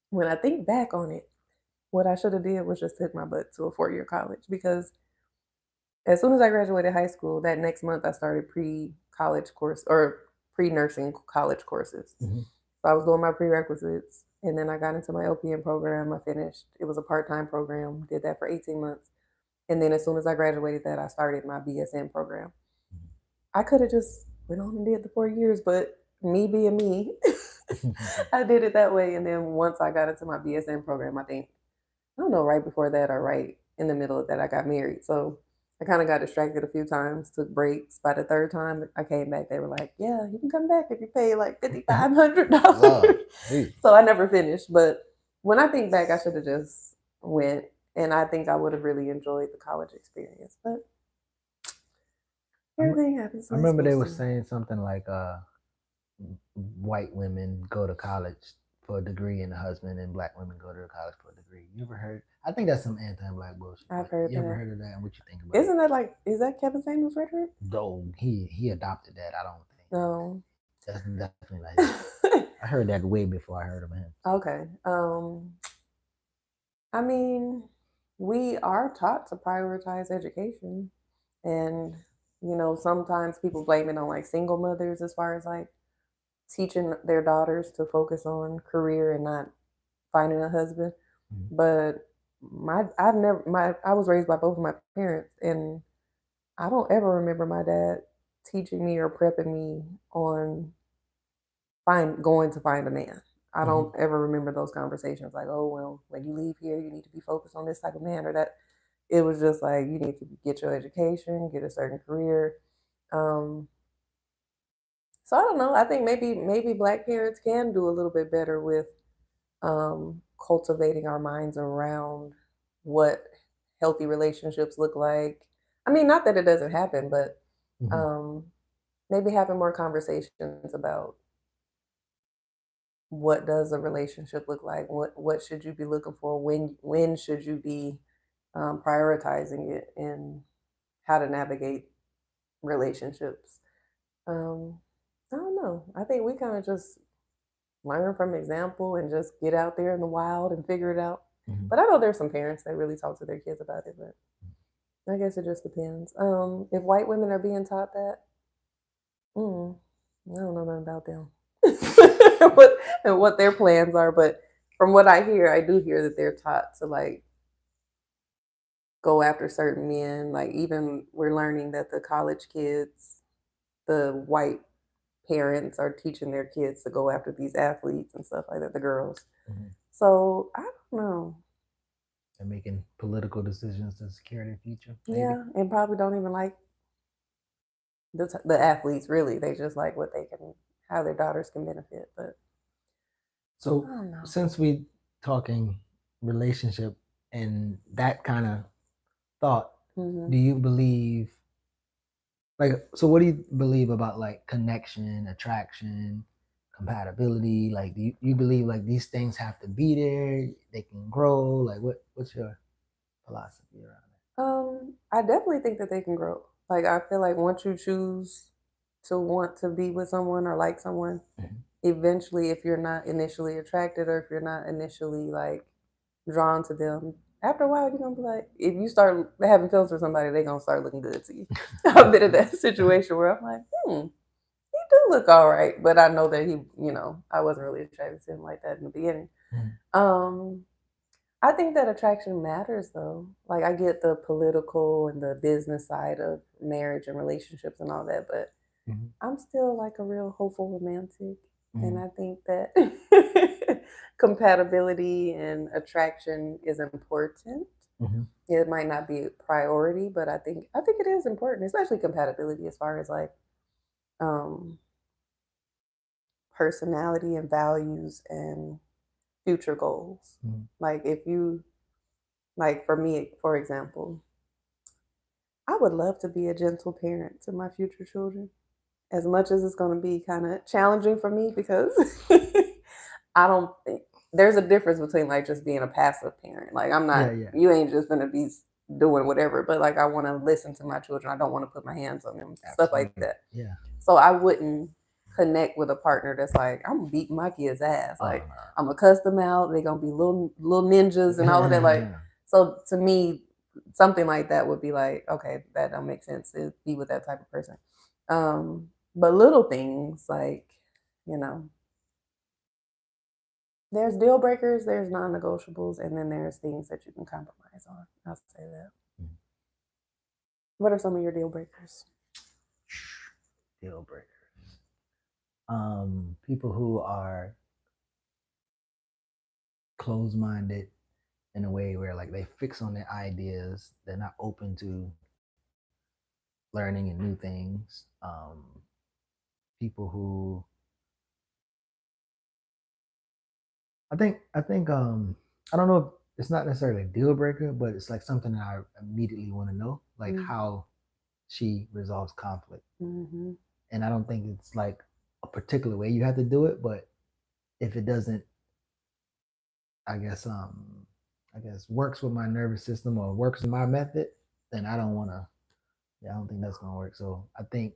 [SPEAKER 1] when I think back on it, what I should have did was just took my butt to a 4-year college because as soon as I graduated high school, that next month I started pre-college course or pre-nursing college courses.
[SPEAKER 2] Mm-hmm.
[SPEAKER 1] So I was doing my prerequisites, and then I got into my LPN program. I finished. It was a part-time program. Did that for 18 months, and then as soon as I graduated that, I started my BSN program. I could have just went on and did the 4 years, but me being me, I did it that way. And then once I got into my BSN program, I think I don't know, right before that or right in the middle of that, I got married. So I kind of got distracted a few times, took breaks. By the third time I came back, they were like, "Yeah, you can come back if you pay like $5,500."
[SPEAKER 2] Lord, hey.
[SPEAKER 1] So I never finished. But when I think back, I should have just went, and I think I would have really enjoyed the college experience. But everything happens
[SPEAKER 2] I
[SPEAKER 1] when it's
[SPEAKER 2] remember they
[SPEAKER 1] supposed
[SPEAKER 2] were
[SPEAKER 1] to.
[SPEAKER 2] saying something like white women go to college for a degree and a husband, and black women go to college for a degree. You ever heard? I think that's some anti-black bullshit.
[SPEAKER 1] I've heard
[SPEAKER 2] You ever
[SPEAKER 1] that.
[SPEAKER 2] heard of that? And what you think about
[SPEAKER 1] Isn't that like? Is that Kevin Samuels' rhetoric?
[SPEAKER 2] it? Though he adopted that. I don't think
[SPEAKER 1] No.
[SPEAKER 2] that's definitely like his. I heard that way before I heard of him.
[SPEAKER 1] Okay. I mean, we are taught to prioritize education. And, sometimes people blame it on like single mothers as far as like teaching their daughters to focus on career and not finding a husband.
[SPEAKER 2] Mm-hmm.
[SPEAKER 1] But I was raised by both of my parents, and I don't ever remember my dad teaching me or prepping me on going to find a man. I
[SPEAKER 2] Mm-hmm.
[SPEAKER 1] don't ever remember those conversations like, oh well, when you leave here, you need to be focused on this type of man or that. It was just like you need to get your education, get a certain career. Um, so I don't know. I think maybe black parents can do a little bit better with cultivating our minds around what healthy relationships look like. I mean, not that it doesn't happen, but
[SPEAKER 2] Mm-hmm.
[SPEAKER 1] um, maybe having more conversations about what does a relationship look like, what should you be looking for, when should you be prioritizing it, and how to navigate relationships. um, I don't know, I think we kind of just learn from example and just get out there in the wild and figure it out.
[SPEAKER 2] Mm-hmm.
[SPEAKER 1] But I know there's some parents that really talk to their kids about it, but I guess it just depends. If white women are being taught that, I don't know nothing about them. what and what their plans are, but from what I hear, I do hear that they're taught to like go after certain men. Like even we're learning that the college kids, the white parents are teaching their kids to go after these athletes and stuff like that, the girls.
[SPEAKER 2] Mm-hmm.
[SPEAKER 1] So I don't know.
[SPEAKER 2] And making political decisions to secure their future. Maybe.
[SPEAKER 1] Yeah, and probably don't even like the athletes really. They just like what they can, how their daughters can benefit. But
[SPEAKER 2] so
[SPEAKER 1] I don't know.
[SPEAKER 2] Since we talking relationship and that kind of thought, do you believe so what do you believe about like connection, attraction, compatibility? Like do you believe like these things have to be there, they can grow? Like what's your philosophy around
[SPEAKER 1] I definitely think that they can grow. Like I feel like once you choose to want to be with someone or like someone, eventually if you're not initially attracted or if you're not initially like drawn to them, after a while you're gonna be like, if you start having feelings for somebody, they're gonna start looking good to you. I've been in that situation where I'm like, he do look all right, but I know that he, I wasn't really attracted to him like that in the beginning. Um, I think that attraction matters though. Like I get the political and the business side of marriage and relationships and all that, but
[SPEAKER 2] Mm-hmm.
[SPEAKER 1] I'm still like a real hopeful romantic. And
[SPEAKER 2] Mm-hmm.
[SPEAKER 1] I think that compatibility and attraction is important.
[SPEAKER 2] Mm-hmm.
[SPEAKER 1] It might not be a priority, but I think it is important, especially compatibility as far as like um, personality and values and future goals.
[SPEAKER 2] Mm-hmm.
[SPEAKER 1] Like if you like for me, for example, I would love to be a gentle parent to my future children. As much as it's going to be kind of challenging for me because I don't think there's a difference between like just being a passive parent. Like I'm not,
[SPEAKER 2] Yeah.
[SPEAKER 1] you ain't just going to be doing whatever, but like I want to listen to my children. I don't want to put my hands on them, stuff like
[SPEAKER 2] Absolutely.
[SPEAKER 1] that.
[SPEAKER 2] Yeah.
[SPEAKER 1] So I wouldn't connect with a partner that's like, I'm beating my kids' ass. Like
[SPEAKER 2] No.
[SPEAKER 1] I'm gonna cuss them out. They're gonna be little ninjas and all of that. Like so to me, something like that would be like, okay, that don't make sense to be with that type of person. But little things like, you know, there's deal breakers, there's non-negotiables, and then there's things that you can compromise on. I'll say that.
[SPEAKER 2] Mm-hmm.
[SPEAKER 1] What are some of your deal breakers?
[SPEAKER 2] Deal breakers. People who are closed-minded in a way where like they fix on their ideas, they're not open to learning and new things. People who I think I don't know if it's not necessarily a deal breaker, but it's like something that I immediately want to know, like how she resolves conflict.
[SPEAKER 1] Mm-hmm.
[SPEAKER 2] And I don't think it's like a particular way you have to do it, but if it doesn't, I guess works with my nervous system or works with my method, then I don't want to. Yeah, I don't think that's gonna work. So I think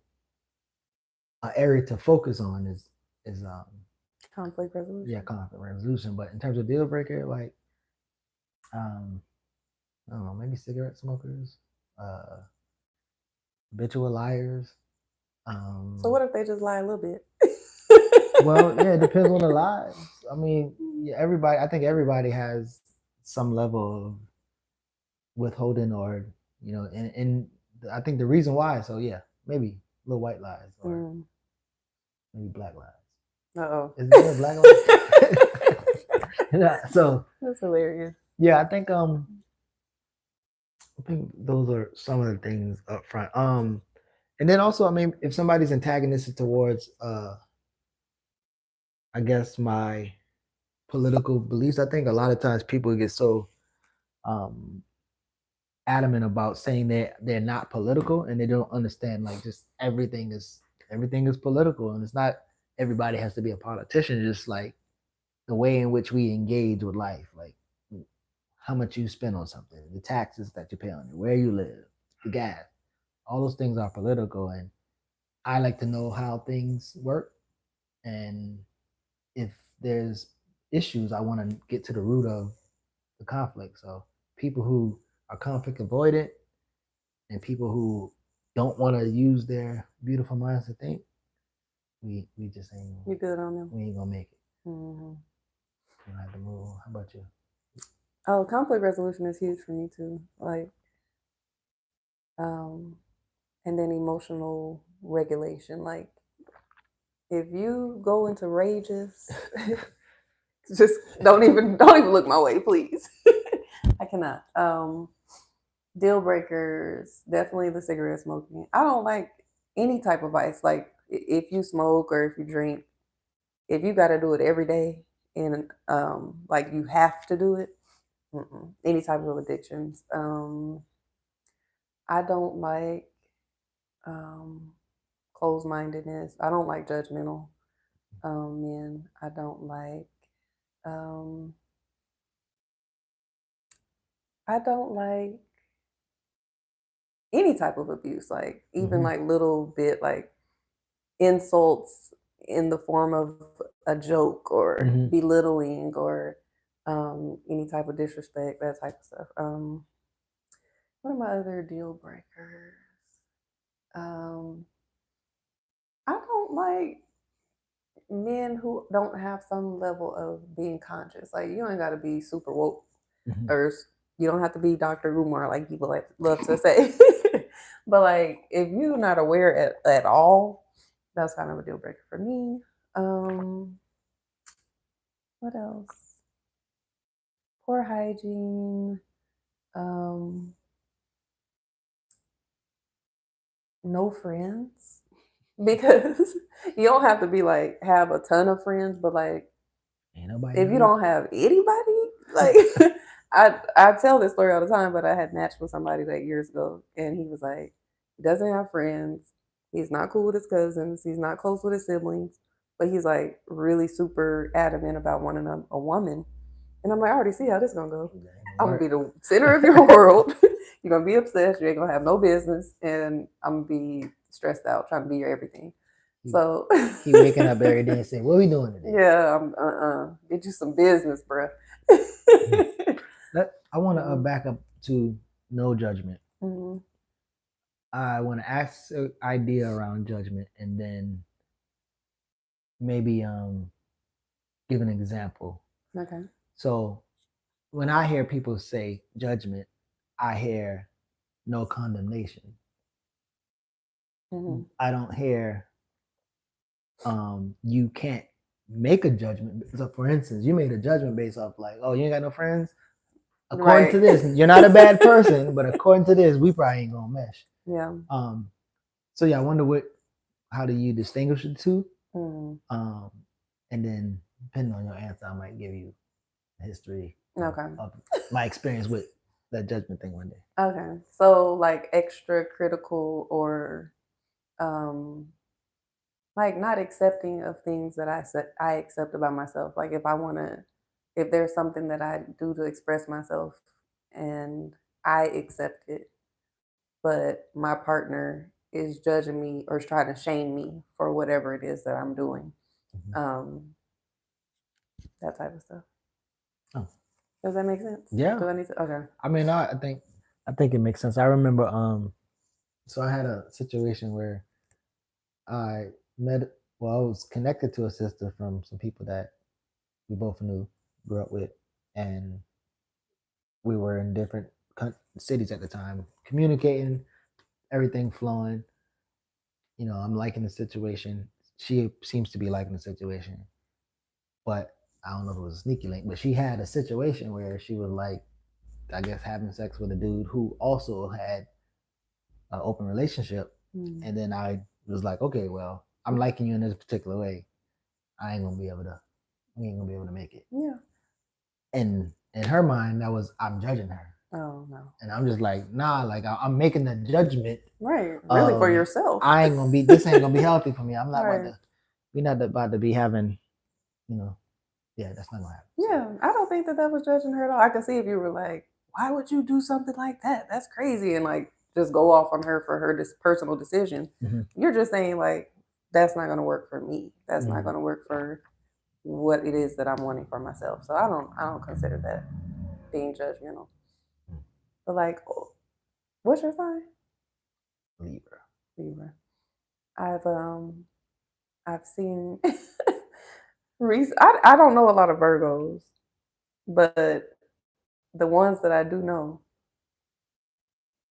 [SPEAKER 2] an area to focus on is
[SPEAKER 1] Conflict resolution.
[SPEAKER 2] conflict resolution. But in terms of deal breaker, like I don't know, maybe cigarette smokers, uh, habitual liars.
[SPEAKER 1] So what if they just lie a little bit?
[SPEAKER 2] Well, yeah, it depends on the lies. I mean, yeah, everybody. I think everybody has some level of withholding, or and I think the reason why. So yeah, maybe little white lies or maybe black lies.
[SPEAKER 1] Uh-oh.
[SPEAKER 2] Is there a black lie? Yeah. So
[SPEAKER 1] that's hilarious.
[SPEAKER 2] Yeah, I think those are some of the things up front. And then also, I mean, if somebody's antagonistic towards I guess my political beliefs, I think a lot of times people get so um adamant about saying that they're not political and they don't understand like just everything is everything is political, and it's not everybody has to be a politician. Just like the way in which we engage with life, like how much you spend on something, the taxes that you pay on it, where you live, the gas, all those things are political. And I like to know how things work, and if there's issues, I want to get to the root of the conflict. So people who are conflict avoidant and people who don't want to use their beautiful minds to think, we just ain't
[SPEAKER 1] You good on them?
[SPEAKER 2] we ain't gonna make it.
[SPEAKER 1] Mm-hmm.
[SPEAKER 2] We have to move. How about you?
[SPEAKER 1] Oh, conflict resolution is huge for me too. Like, um, and then emotional regulation. Like, if you go into rages, just don't even look my way, please. I cannot. Deal breakers, definitely the cigarette smoking. I don't like any type of vice. Like if you smoke or if you drink, if you got to do it every day and like you have to do it, any type of addictions. I don't like um, closed mindedness. I don't like judgmental men. I don't like. Um, I don't like any type of abuse. Like even like little bit like insults in the form of a joke or belittling or any type of disrespect, that type of stuff. What are my other deal breakers? Um, I don't like men who don't have some level of being conscious. Like you ain't got to be super woke, or you don't have to be Dr. Umar like people like love to say. But like if you're not aware at all, that's kind of a deal breaker for me. What else? Poor hygiene. Um, no friends because you don't have to be like have a ton of friends, but like
[SPEAKER 2] Ain't nobody
[SPEAKER 1] if you
[SPEAKER 2] need.
[SPEAKER 1] don't have anybody, like I tell this story all the time, but I had matched with somebody like years ago, and he was like, he doesn't have friends. He's not cool with his cousins. He's not close with his siblings, but he's like really super adamant about wanting a woman. And I'm like, I already see how this gonna go. I'm gonna be the center of your world. You're gonna be obsessed. You ain't gonna have no business, and I'm gonna be stressed out trying to be your everything. So
[SPEAKER 2] he waking up every day and saying, "What are we doing today?"
[SPEAKER 1] Yeah, get you some business, bro.
[SPEAKER 2] I want to back up to no judgment.
[SPEAKER 1] Mm-hmm.
[SPEAKER 2] I want to ask an idea around judgment, and then maybe give an example.
[SPEAKER 1] Okay.
[SPEAKER 2] So when I hear people say judgment, I hear no condemnation.
[SPEAKER 1] Mm-hmm.
[SPEAKER 2] I don't hear you can't make a judgment. So for instance, you made a judgment based off like, oh, you ain't got no friends. According to this, you're not a bad person, but according to this, we probably ain't gonna mesh.
[SPEAKER 1] Yeah.
[SPEAKER 2] So yeah, I wonder how do you distinguish the two?
[SPEAKER 1] Mm-hmm.
[SPEAKER 2] And then depending on your answer, I might give you a history
[SPEAKER 1] of
[SPEAKER 2] my experience with that judgment thing one day.
[SPEAKER 1] Okay. So like extra critical or um like not accepting of things that I accept about myself. Like if there's something that I do to express myself and I accept it, but my partner is judging me or is trying to shame me for whatever it is that I'm doing. Um, that type of stuff.
[SPEAKER 2] Oh.
[SPEAKER 1] Does that make sense?
[SPEAKER 2] Yeah.
[SPEAKER 1] Do I need to? Okay.
[SPEAKER 2] I mean, I think it makes sense. I remember so I had a situation where I met I was connected to a sister from some people that we both grew up with, and we were in different cities at the time, communicating, everything flowing. I'm liking the situation. She seems to be liking the situation, but I don't know if it was a sneaky link. But she had a situation where she was like, I guess, having sex with a dude who also had an open relationship, and then I was like, okay, well, I'm liking you in this particular way. We ain't gonna be able to make it.
[SPEAKER 1] Yeah.
[SPEAKER 2] And in her mind, that was I'm judging her.
[SPEAKER 1] Oh no.
[SPEAKER 2] And I'm just like, nah, like I'm making the judgment
[SPEAKER 1] Right. Really for
[SPEAKER 2] of
[SPEAKER 1] yourself.
[SPEAKER 2] I ain't gonna be this ain't gonna be healthy for me. I'm not about
[SPEAKER 1] Right.
[SPEAKER 2] to we're not about to be having, you know, yeah, that's not gonna happen. So.
[SPEAKER 1] Yeah. I don't think that was judging her at all. I could see if you were like, why would you do something like that? That's crazy. And like just go off on her for her personal decision.
[SPEAKER 2] Mm-hmm.
[SPEAKER 1] You're just saying like, that's not going to work for me. That's not
[SPEAKER 2] Mm-hmm.
[SPEAKER 1] going to work for what it is that I'm wanting for myself. So I don't consider that being judgmental. But like, what's your sign?
[SPEAKER 2] Libra.
[SPEAKER 1] Libra. I've seen I don't know a lot of Virgos, but the ones that I do know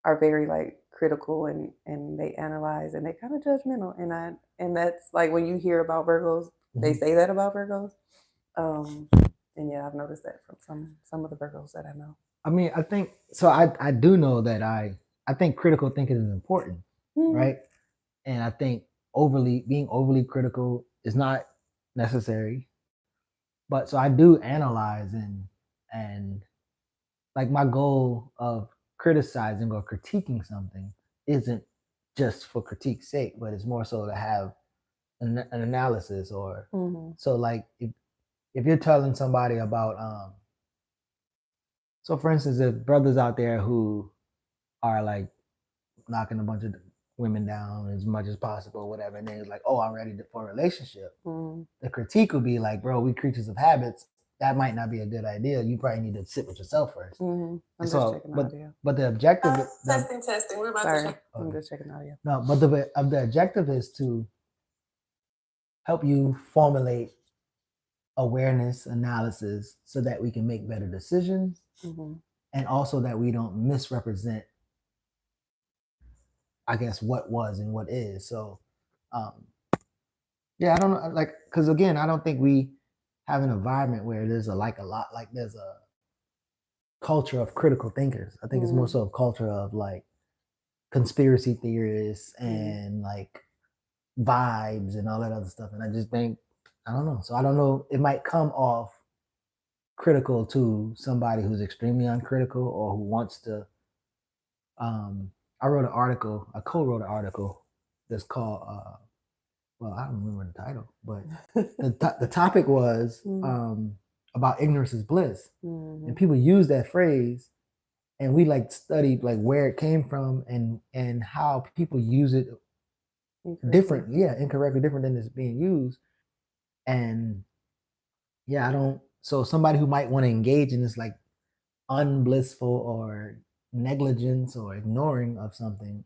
[SPEAKER 1] are very like critical and they analyze and they kind of judgmental and that's like when you hear about Virgos, they
[SPEAKER 2] Mm-hmm.
[SPEAKER 1] say that about Virgos. Um and yeah, I've noticed that from some of the Virgos that I know.
[SPEAKER 2] I mean, I think so. I do know that I think critical thinking is important,
[SPEAKER 1] Mm.
[SPEAKER 2] right? And I think being overly critical is not necessary. But so I do analyze and like my goal of criticizing or critiquing something isn't just for critique's sake, but it's more so to have an analysis or
[SPEAKER 1] Mm-hmm.
[SPEAKER 2] so like if you're telling somebody about so for instance if brothers out there who are like knocking a bunch of women down as much as possible or whatever and then it's like oh I'm ready for a relationship,
[SPEAKER 1] Mm-hmm.
[SPEAKER 2] the critique would be like bro we creatures of habits, that might not be a good idea, you probably need to sit with yourself first.
[SPEAKER 1] Mm-hmm.
[SPEAKER 2] And
[SPEAKER 1] I'm just
[SPEAKER 2] so
[SPEAKER 1] checking the audio.
[SPEAKER 2] but the objective
[SPEAKER 1] Testing. We're about Sorry. to check. I'm just checking the audio.
[SPEAKER 2] no but the objective is to help you formulate awareness analysis so that we can make better decisions,
[SPEAKER 1] Mm-hmm.
[SPEAKER 2] and also that we don't misrepresent I guess what was and what is. So um yeah, I don't know, like because again I don't think we have an environment where there's a lot like there's a culture of critical thinkers. I think it's more
[SPEAKER 1] Mm-hmm.
[SPEAKER 2] so a culture of like conspiracy theorists
[SPEAKER 1] Mm-hmm.
[SPEAKER 2] and like vibes and all that other stuff. And I just think I don't know. So I don't know. It might come off critical to somebody who's extremely uncritical or who wants to. I wrote an article. I co-wrote an article that's called. Well, I don't remember the title, but the topic was about ignorance is bliss,
[SPEAKER 1] Mm-hmm.
[SPEAKER 2] and people use that phrase, and we like studied like where it came from and how people use it different, yeah, incorrectly, different than it's being used, and yeah, I don't. So somebody who might want to engage in this like unblissful or negligence or ignoring of something,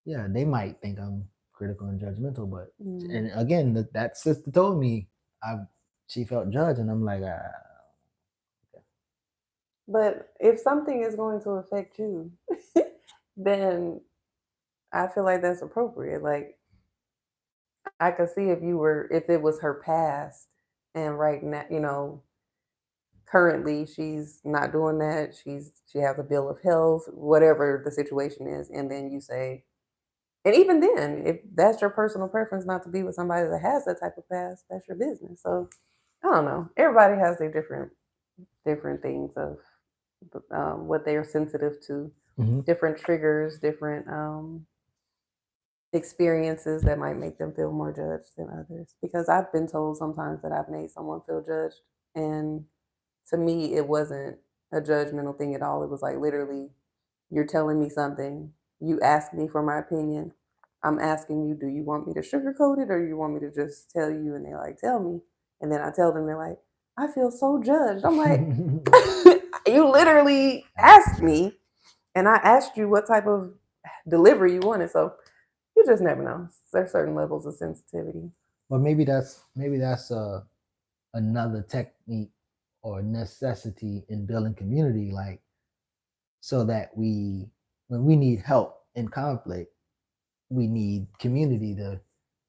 [SPEAKER 2] yeah, they might think I'm critical and judgmental. But and again, that sister told me she felt judged, and I'm like, okay.
[SPEAKER 1] But if something is going to affect you, then I feel like that's appropriate. Like I could see if it was her past, and right now, currently she's not doing that. She has a bill of health, whatever the situation is, and then you say, and even then, if that's your personal preference not to be with somebody that has that type of past, that's your business. So I don't know. Everybody has their different things of what they are sensitive to,
[SPEAKER 2] Mm-hmm.
[SPEAKER 1] different triggers, different experiences that might make them feel more judged than others. Because I've been told sometimes that I've made someone feel judged, and to me, it wasn't a judgmental thing at all. It was like literally, you're telling me something, you ask me for my opinion. I'm asking you, do you want me to sugarcoat it or you want me to just tell you? And they're like, tell me. And then I tell them, they're like, I feel so judged. I'm like, you literally asked me, and I asked you what type of delivery you wanted. So you just never know. There's certain levels of sensitivity.
[SPEAKER 2] But maybe that's another technique or necessity in building community, like so that when we need help in conflict, we need community to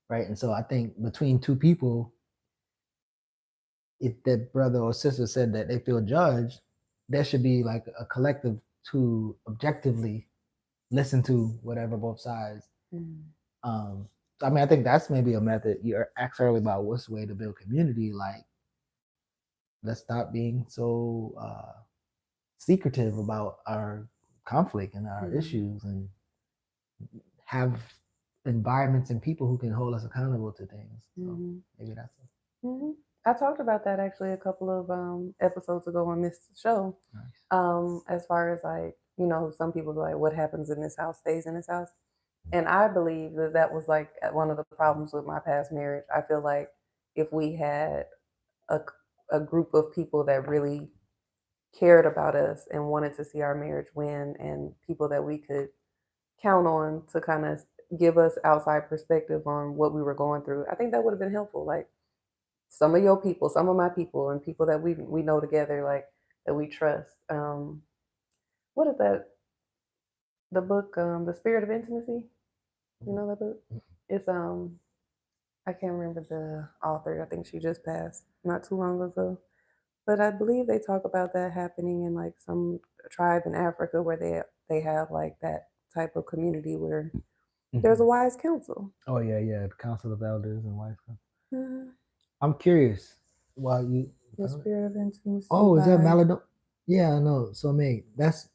[SPEAKER 2] right. And so I think between two people, if that brother or sister said that they feel judged, there should be like a collective to objectively listen to whatever both sides.
[SPEAKER 1] Mm.
[SPEAKER 2] Um, I mean, I think that's maybe a method. You asked earlier about what's the way to build community. Like, let's stop being so secretive about our conflict and our issues, and have environments and people who can hold us accountable to things. So maybe that's it.
[SPEAKER 1] I talked about that actually a couple of episodes ago on this show.
[SPEAKER 2] Nice.
[SPEAKER 1] As far as like, you know, some people go like, what happens in this house stays in this house. And I believe that that was like one of the problems with my past marriage. I feel like if we had a, a group of people that really cared about us and wanted to see our marriage win, and people that we could count on to kind of give us outside perspective on what we were going through, I think that would have been helpful. Like some of your people, some of my people, and people that we know together, like that we trust. What is that? The book, The Spirit of Intimacy. You know that book? It's I can't remember the author. I think she just passed not too long ago. But I believe they talk about that happening in like some tribe in Africa where they have like that type of community where there's a wise counsel.
[SPEAKER 2] Oh yeah, the Council of Elders and Wife.
[SPEAKER 1] Mhm.
[SPEAKER 2] I'm curious. While you,
[SPEAKER 1] The Spirit of Intimacy
[SPEAKER 2] oh, is that
[SPEAKER 1] by
[SPEAKER 2] Maladon? Yeah, I know. So Meg, that's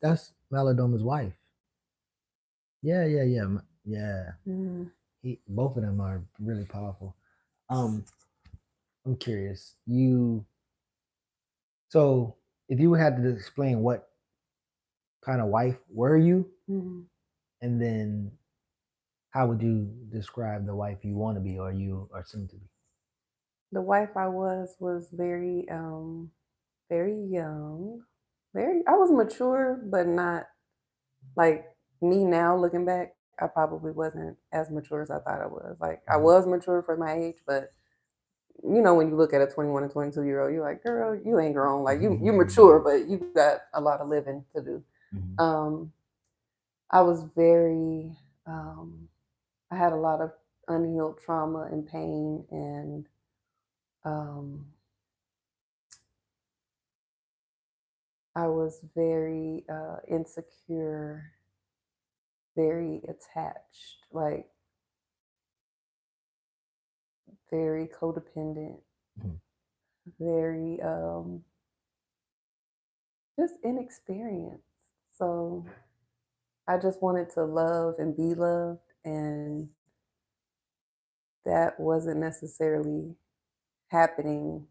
[SPEAKER 2] Maladoma's wife. Yeah.
[SPEAKER 1] mm,
[SPEAKER 2] Both of them are really powerful. Um, I'm curious. So if you had to explain what kind of wife were you,
[SPEAKER 1] mm.
[SPEAKER 2] and then how would you describe the wife you want to be, or you are soon to be?
[SPEAKER 1] The wife I was very young. Very I was mature, but not like me now looking back, I probably wasn't as mature as I thought I was. Like I was mature for my age, but you know, when you look at a 21 and 22-year-old, you're like, girl, you ain't grown. Like you mature, but you got a lot of living to do. Um, I was very I had a lot of unhealed trauma and pain, and um, I was very insecure, very attached, like very codependent, very just inexperienced. So I just wanted to love and be loved, and that wasn't necessarily happening.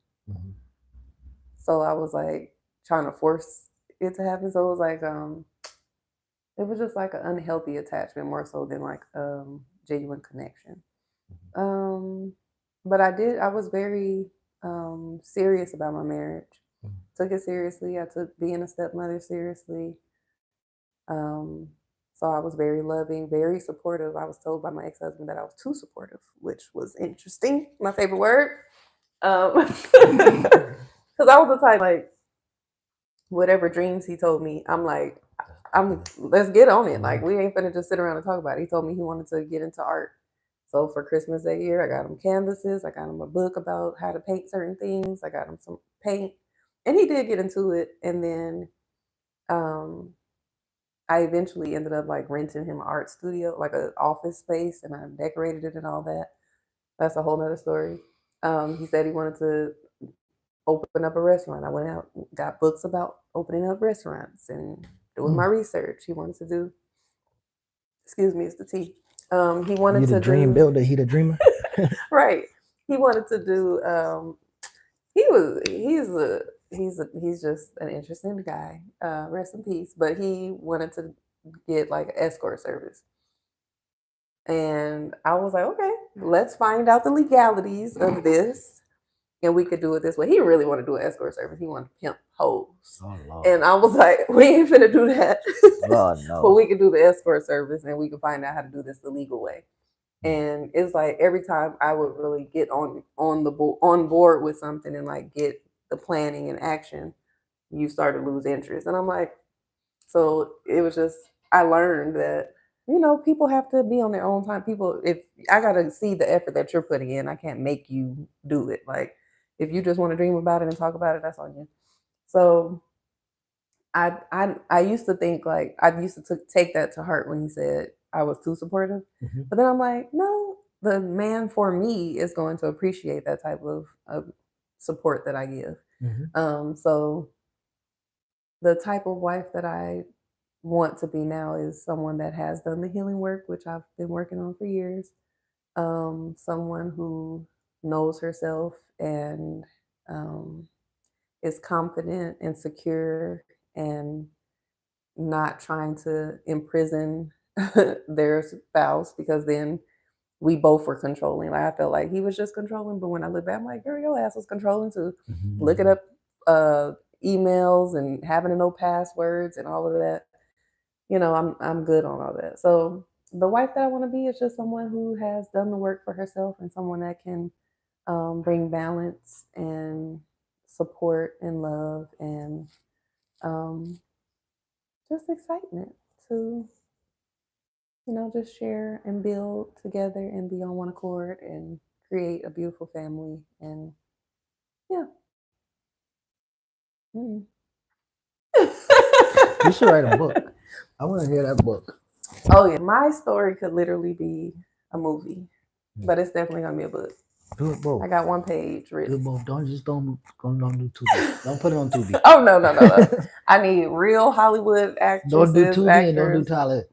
[SPEAKER 1] So I was like trying to force it to happen. So it was like it was just like an unhealthy attachment more so than like genuine connection. Um but I was very serious about my marriage. Took it seriously. I took being a stepmother seriously. Um so I was very loving, very supportive. I was told by my ex-husband that I was too supportive, which was interesting. My favorite word. Because I was the type like whatever dreams he told me, I'm like, I'm let's get on it. Like we ain't finna just sit around and talk about it. He told me he wanted to get into art. So for Christmas that year, I got him canvases. I got him a book about how to paint certain things. I got him some paint, and he did get into it. And then um, I eventually ended up like renting him an art studio, like an office space, and I decorated it and all that. That's a whole nother story. He said he wanted to open up a restaurant. I went out, got books about opening up restaurants and doing my research. He wanted to do, excuse me, it's the tea. He wanted
[SPEAKER 2] You the
[SPEAKER 1] to
[SPEAKER 2] dream
[SPEAKER 1] do,
[SPEAKER 2] builder, he the dreamer.
[SPEAKER 1] right. He wanted to do, he was, he's just an interesting guy. Rest in peace. But he wanted to get like an escort service. And I was like, okay, let's find out the legalities of this, and we could do it this way. He really wanted to do an escort service. He wanted to pimp hoes.
[SPEAKER 2] Oh Lord.
[SPEAKER 1] And I was like, we ain't finna do that.
[SPEAKER 2] God no.
[SPEAKER 1] But we could do the escort service and we could find out how to do this the legal way. And it's like every time I would really get on board with something and like get the planning and action, you start to lose interest. And I'm like, so it was just I learned that people have to be on their own time. People, if I gotta see the effort that you're putting in, I can't make you do it. Like if you just want to dream about it and talk about it, that's on you. So I used to think like I used to take that to heart when he said I was too supportive, but then I'm like, no, the man for me is going to appreciate that type of support that I give. So the type of wife that I want to be now is someone that has done the healing work, which I've been working on for years. Someone who knows herself and um, is confident and secure and not trying to imprison their spouse because then we both were controlling. Like I felt like he was just controlling, but when I look back, I'm like, girl, your ass was controlling too. Looking
[SPEAKER 2] Mhm.
[SPEAKER 1] up uh, emails and having to know passwords and all of that. I'm good on all that. So the wife that I want to be is just someone who has done the work for herself and someone that can bring balance and support and love and um, just excitement to just share and build together and be on one accord and create a beautiful family. And yeah. Mm.
[SPEAKER 2] You should write a book. I want to hear that book.
[SPEAKER 1] Oh yeah, my story could literally be a movie, but it's definitely gonna be a book.
[SPEAKER 2] Do it both.
[SPEAKER 1] I got one page
[SPEAKER 2] Do it
[SPEAKER 1] written.
[SPEAKER 2] both. Don't do Tubi. Don't put it on Tubi.
[SPEAKER 1] Oh no, no, no, no! I need real Hollywood
[SPEAKER 2] Don't do
[SPEAKER 1] actresses,
[SPEAKER 2] Tubi and don't do
[SPEAKER 1] actors.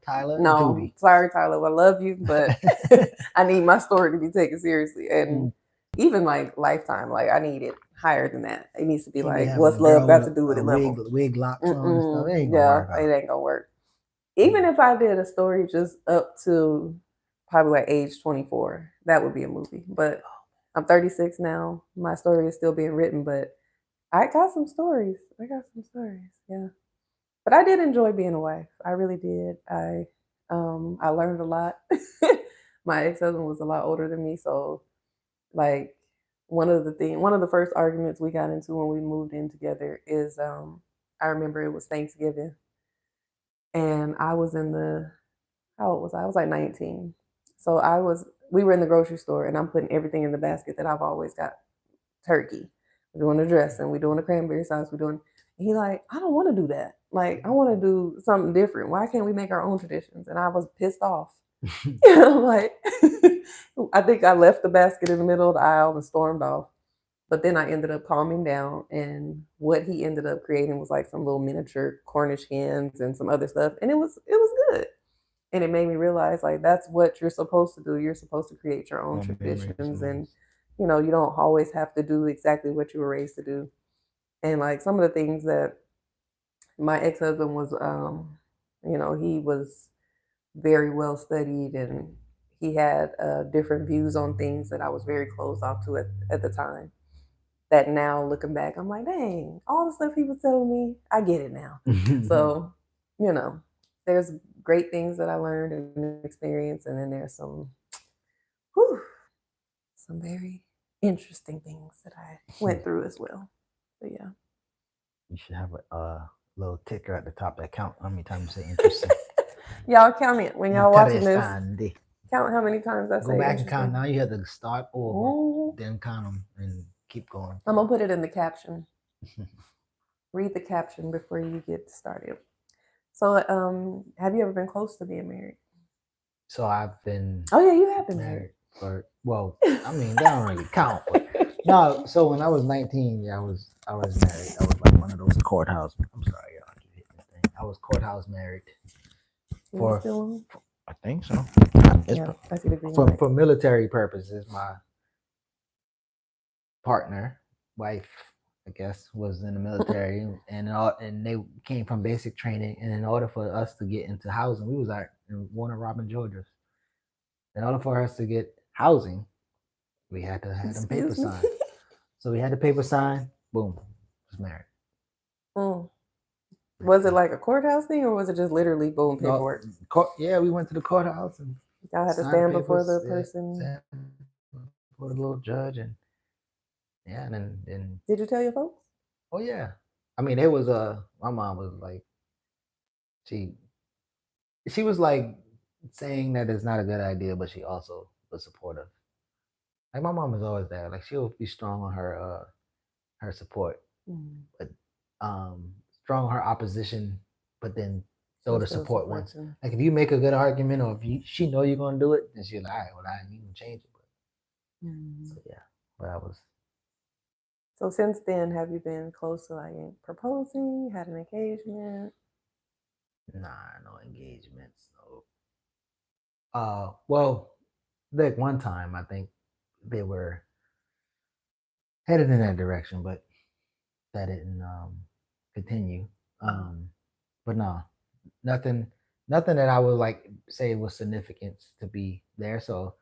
[SPEAKER 2] Tyler and
[SPEAKER 1] No,
[SPEAKER 2] Tubi.
[SPEAKER 1] sorry, Tyler. I love you, but I need my story to be taken seriously. And
[SPEAKER 2] Mm.
[SPEAKER 1] even like Lifetime, like I need it higher than that. It needs to be
[SPEAKER 2] Can't be
[SPEAKER 1] like,
[SPEAKER 2] having
[SPEAKER 1] what's
[SPEAKER 2] a
[SPEAKER 1] love
[SPEAKER 2] girl with
[SPEAKER 1] got to do with
[SPEAKER 2] a
[SPEAKER 1] it level.
[SPEAKER 2] wig locks on and stuff. It
[SPEAKER 1] Mm-mm,
[SPEAKER 2] ain't gonna
[SPEAKER 1] yeah,
[SPEAKER 2] work
[SPEAKER 1] it
[SPEAKER 2] out.
[SPEAKER 1] ain't gonna work. Even if I did a story just up to probably like age 24, that would be a movie. But I'm 36 now. My story is still being written, but I got some stories. I got some stories. Yeah. But I did enjoy being a wife. I really did. I learned a lot. My ex-husband was a lot older than me, so like one of the first arguments we got into when we moved in together is I remember it was Thanksgiving and I was in the how old was I? I was like 19. So we were in the grocery store and I'm putting everything in the basket that I've always got. Turkey. We're doing the dressing, we're doing the cranberry sauce, we're doing and he like, I don't want to do that. Like, I want to do something different. Why can't we make our own traditions? And I was pissed off. I'm like, I think I left the basket in the middle of the aisle and stormed off. But then I ended up calming down, and what he ended up creating was like some little miniature Cornish hens and some other stuff, and it was good. And it made me realize like that's what you're supposed to do. You're supposed to create your own
[SPEAKER 2] More memories,
[SPEAKER 1] traditions, and
[SPEAKER 2] memories.
[SPEAKER 1] you don't always have to do exactly what you were raised to do. And like some of the things that my ex husband was, he was very well studied and he had different views on things that I was very closed off to at the time. That now looking back, I'm like, dang, all the stuff he was telling me, I get it now. So, you know, there's great things that I learned and experienced, and then there's whew, some very interesting things that I went through as well. But yeah.
[SPEAKER 2] You should have a little ticker at the top that count how many times you say interesting.
[SPEAKER 1] Y'all count it when y'all watching this.
[SPEAKER 2] Interesante.
[SPEAKER 1] Count how many times I
[SPEAKER 2] Go
[SPEAKER 1] say
[SPEAKER 2] back and count.
[SPEAKER 1] interesting.
[SPEAKER 2] Now you have to start over,
[SPEAKER 1] Mhm.
[SPEAKER 2] then count them, and keep going.
[SPEAKER 1] I'm gonna put it in the caption. Read the caption before you get started. So, have you ever been close to being married?
[SPEAKER 2] So I've been
[SPEAKER 1] Oh yeah, you have been married.
[SPEAKER 2] married for I mean, they don't really count, but no. So when I was 19, yeah, I was married. I was like one of those courthouse. I'm sorry, y'all, I keep hitting this thing. I was courthouse married
[SPEAKER 1] Is it
[SPEAKER 2] for,
[SPEAKER 1] still on?
[SPEAKER 2] I think so. It's
[SPEAKER 1] Yeah, I see the green
[SPEAKER 2] for
[SPEAKER 1] light.
[SPEAKER 2] for military purposes. My partner, wife, I guess, was in the military, and they came from basic training. And in order for us to get into housing, we was out in Warner Robin, Georgia. In order for us to get housing, we had to have them paper
[SPEAKER 1] Excuse me.
[SPEAKER 2] signed. So we had the paper signed. Boom, was married.
[SPEAKER 1] Mm. Was it like a courthouse thing, or was it just literally boom
[SPEAKER 2] No,
[SPEAKER 1] paperwork?
[SPEAKER 2] yeah, we went to the courthouse and
[SPEAKER 1] Y'all had to
[SPEAKER 2] signed the
[SPEAKER 1] stand before
[SPEAKER 2] papers.
[SPEAKER 1] the
[SPEAKER 2] Yeah,
[SPEAKER 1] person.
[SPEAKER 2] sat for the little judge, and yeah, and then
[SPEAKER 1] Did you tell your folks?
[SPEAKER 2] oh yeah, I mean, it was my mom was like she she was like saying that it's not a good idea, but she also was supportive. Like my mom is always there. Like she'll be strong on her support,
[SPEAKER 1] Mm.
[SPEAKER 2] but strong on her opposition, but then throw
[SPEAKER 1] She'll
[SPEAKER 2] the
[SPEAKER 1] still
[SPEAKER 2] support
[SPEAKER 1] support
[SPEAKER 2] once.
[SPEAKER 1] you.
[SPEAKER 2] Like if you make a good argument or if she know you're gonna do it, then she's like, all right, well I ain't even change it. But,
[SPEAKER 1] Mm.
[SPEAKER 2] so yeah, but I was
[SPEAKER 1] So since then, have you been close to like proposing, had an engagement?
[SPEAKER 2] Nah, no engagements. No. Well, like one time I think they were headed in that direction, but that didn't continue. Um, but no, nothing, nothing that I would like say was significance to be there. So,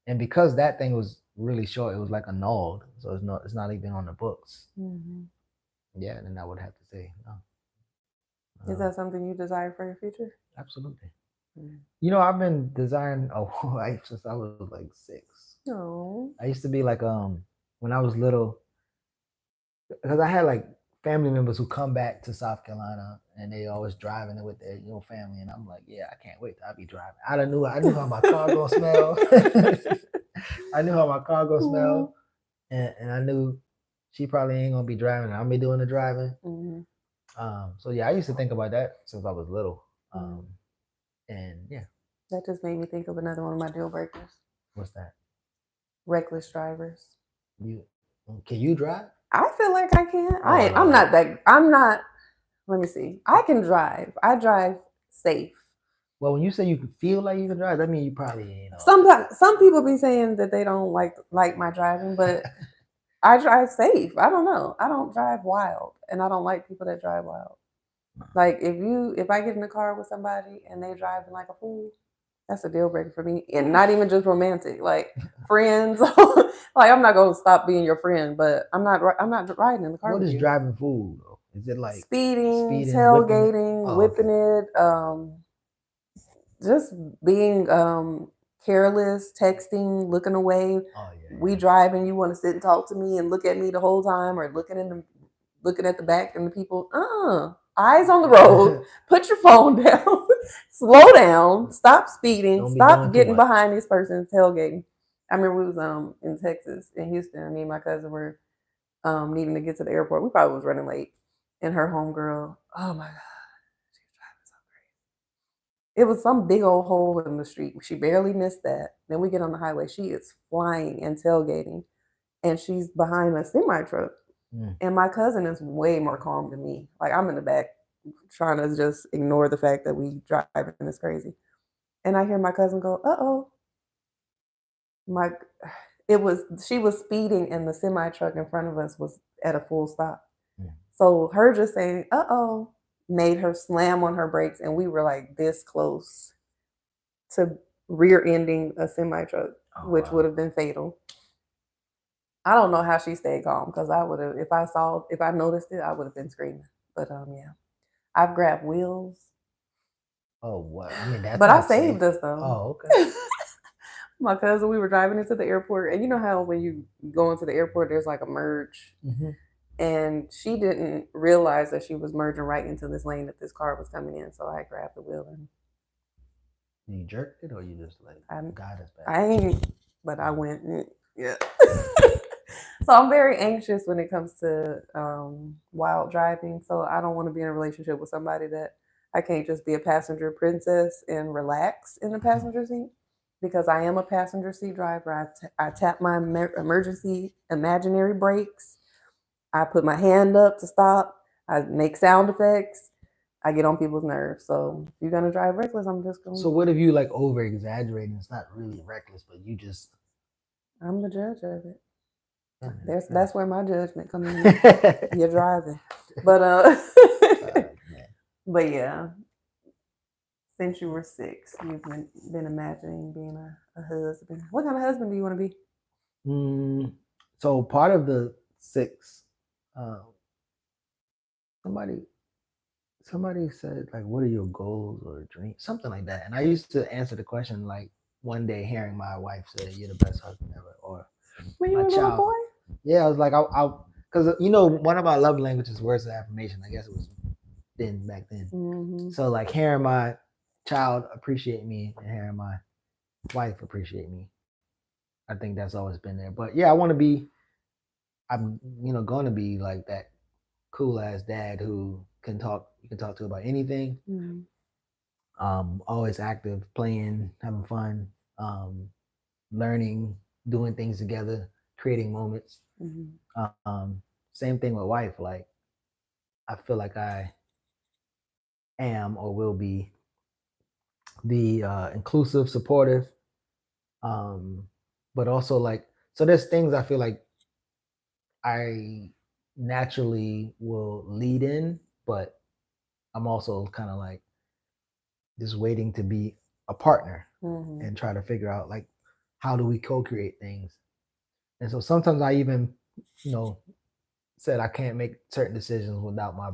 [SPEAKER 2] and because that thing was really short, it was like annulled. So it's not even on the books.
[SPEAKER 1] Mm-hmm.
[SPEAKER 2] Yeah, then I would have to say no.
[SPEAKER 1] Is that something you desire for your future?
[SPEAKER 2] Absolutely.
[SPEAKER 1] Mm.
[SPEAKER 2] You know, I've been designing a wife since I was like 6.
[SPEAKER 1] No.
[SPEAKER 2] I used to be like when I was little, because I had like family members who come back to South Carolina and they always driving it with their family, and I'm like, yeah, I can't wait till I be driving. I knew how my car gonna smell. I knew how my car gonna
[SPEAKER 1] Oh.
[SPEAKER 2] smell, and I knew she probably ain't gonna be driving. I'm be doing the driving.
[SPEAKER 1] Mm-hmm.
[SPEAKER 2] So yeah, I used to think about that since I was little.
[SPEAKER 1] Mm.
[SPEAKER 2] And yeah,
[SPEAKER 1] That just made me think of another one of my deal breakers:
[SPEAKER 2] what's that?
[SPEAKER 1] reckless drivers.
[SPEAKER 2] You can you drive?
[SPEAKER 1] I feel like I can.
[SPEAKER 2] Oh
[SPEAKER 1] I'm
[SPEAKER 2] Lord.
[SPEAKER 1] not that. I'm not. Let me see. I can drive. I drive safe.
[SPEAKER 2] Well, when you say you can feel like you can drive, that means you probably
[SPEAKER 1] Sometimes some people be saying that they don't like my driving, but I drive safe. I don't know. I don't drive wild, and I don't like people that drive wild. Like if I get in the car with somebody and they driving like a fool, that's a deal breaker for me. And not even just romantic, like friends. Like I'm not gonna stop being your friend, but I'm not riding in the car
[SPEAKER 2] What
[SPEAKER 1] with
[SPEAKER 2] is
[SPEAKER 1] you.
[SPEAKER 2] driving fool though? Is it like
[SPEAKER 1] Speeding,
[SPEAKER 2] speeding, whipping it?
[SPEAKER 1] tailgating,
[SPEAKER 2] Oh, okay.
[SPEAKER 1] whipping it, just being careless, texting, looking away.
[SPEAKER 2] Oh
[SPEAKER 1] We drive and you want to sit and talk to me and look at me the whole time, or looking at the back and the people. Eyes on the road.
[SPEAKER 2] yeah.
[SPEAKER 1] Put your phone down. Slow down. Stop speeding.
[SPEAKER 2] Don't be doing
[SPEAKER 1] Stop
[SPEAKER 2] too
[SPEAKER 1] getting
[SPEAKER 2] much.
[SPEAKER 1] behind this person tailgating. I remember we was in Texas, in Houston, and me and my cousin were needing to get to the airport. We probably was running late, and her homegirl. Oh my god, she was driving so crazy. It was some big old hole in the street. She barely missed that. Then we get on the highway. She is flying and tailgating, and she's behind a semi truck.
[SPEAKER 2] Mm.
[SPEAKER 1] And my cousin is way more calm than me. Like I'm in the back trying to just ignore the fact that we driving is crazy. And I hear my cousin go, "Uh-oh." My it was she was speeding and the semi truck in front of us was at a full stop.
[SPEAKER 2] Mm.
[SPEAKER 1] So her just saying, "Uh-oh," made her slam on her brakes and we were like this close to rear ending a semi truck,
[SPEAKER 2] Oh
[SPEAKER 1] which would
[SPEAKER 2] wow.
[SPEAKER 1] have been fatal. I don't know how she stayed calm because I would have if I noticed it, I would have been screaming. But yeah. I've grabbed wheels.
[SPEAKER 2] Oh what? I mean that's
[SPEAKER 1] But I
[SPEAKER 2] not safe.
[SPEAKER 1] saved us though.
[SPEAKER 2] Oh okay.
[SPEAKER 1] My cousin, we were driving into the airport, and you know how when you go into the airport, there's like a merge,
[SPEAKER 2] Mm-hmm.
[SPEAKER 1] and she didn't realize that she was merging right into this lane that this car was coming in. So I grabbed the wheel and
[SPEAKER 2] You jerked it or you just like
[SPEAKER 1] I,
[SPEAKER 2] got us back?
[SPEAKER 1] I ain't, but I
[SPEAKER 2] Oh.
[SPEAKER 1] went, yeah. So I'm very anxious when it comes to wild driving. So I don't want to be in a relationship with somebody that I can't just be a passenger princess and relax in the passenger seat because I am a passenger seat driver. I tap my emergency imaginary brakes. I put my hand up to stop. I make sound effects. I get on people's nerves. So if you're gonna drive reckless, I'm just
[SPEAKER 2] So
[SPEAKER 1] gonna.
[SPEAKER 2] what if you like over exaggerating? It's not really reckless, but you just
[SPEAKER 1] I'm the judge of it.
[SPEAKER 2] yeah,
[SPEAKER 1] That's where my judgment comes in.
[SPEAKER 2] man.
[SPEAKER 1] You're driving, but
[SPEAKER 2] Man.
[SPEAKER 1] but yeah. Since you were 6, you've been imagining being a husband. What kind of husband do you want to be?
[SPEAKER 2] Mm, so part of the 6, um, somebody somebody said like, "What are your goals or dreams?" Something like that. And I used to answer the question like one day hearing my wife say, "You're the best husband ever," or
[SPEAKER 1] When you
[SPEAKER 2] my
[SPEAKER 1] were a little
[SPEAKER 2] child.
[SPEAKER 1] boy?
[SPEAKER 2] Yeah, I was like, because one of my love languages, words of affirmation. I guess it was then back then.
[SPEAKER 1] Mm-hmm.
[SPEAKER 2] So like hearing my child appreciate me and hearing my wife appreciate me, I think that's always been there. But yeah, I want to be. I'm going to be like that cool ass dad who can talk. You can talk to about anything.
[SPEAKER 1] Mm-hmm.
[SPEAKER 2] Always active, playing, having fun, um, learning, doing things together, creating moments.
[SPEAKER 1] Mm-hmm.
[SPEAKER 2] Um, so same thing with wife. Like I feel like I am or will be inclusive, supportive, um, but also like so. There's things I feel like I naturally will lead in, but I'm also kind of like just waiting to be a partner
[SPEAKER 1] Mm-hmm.
[SPEAKER 2] and try to figure out like how do we co-create things. And so sometimes I even, you know, said I can't make certain decisions without my,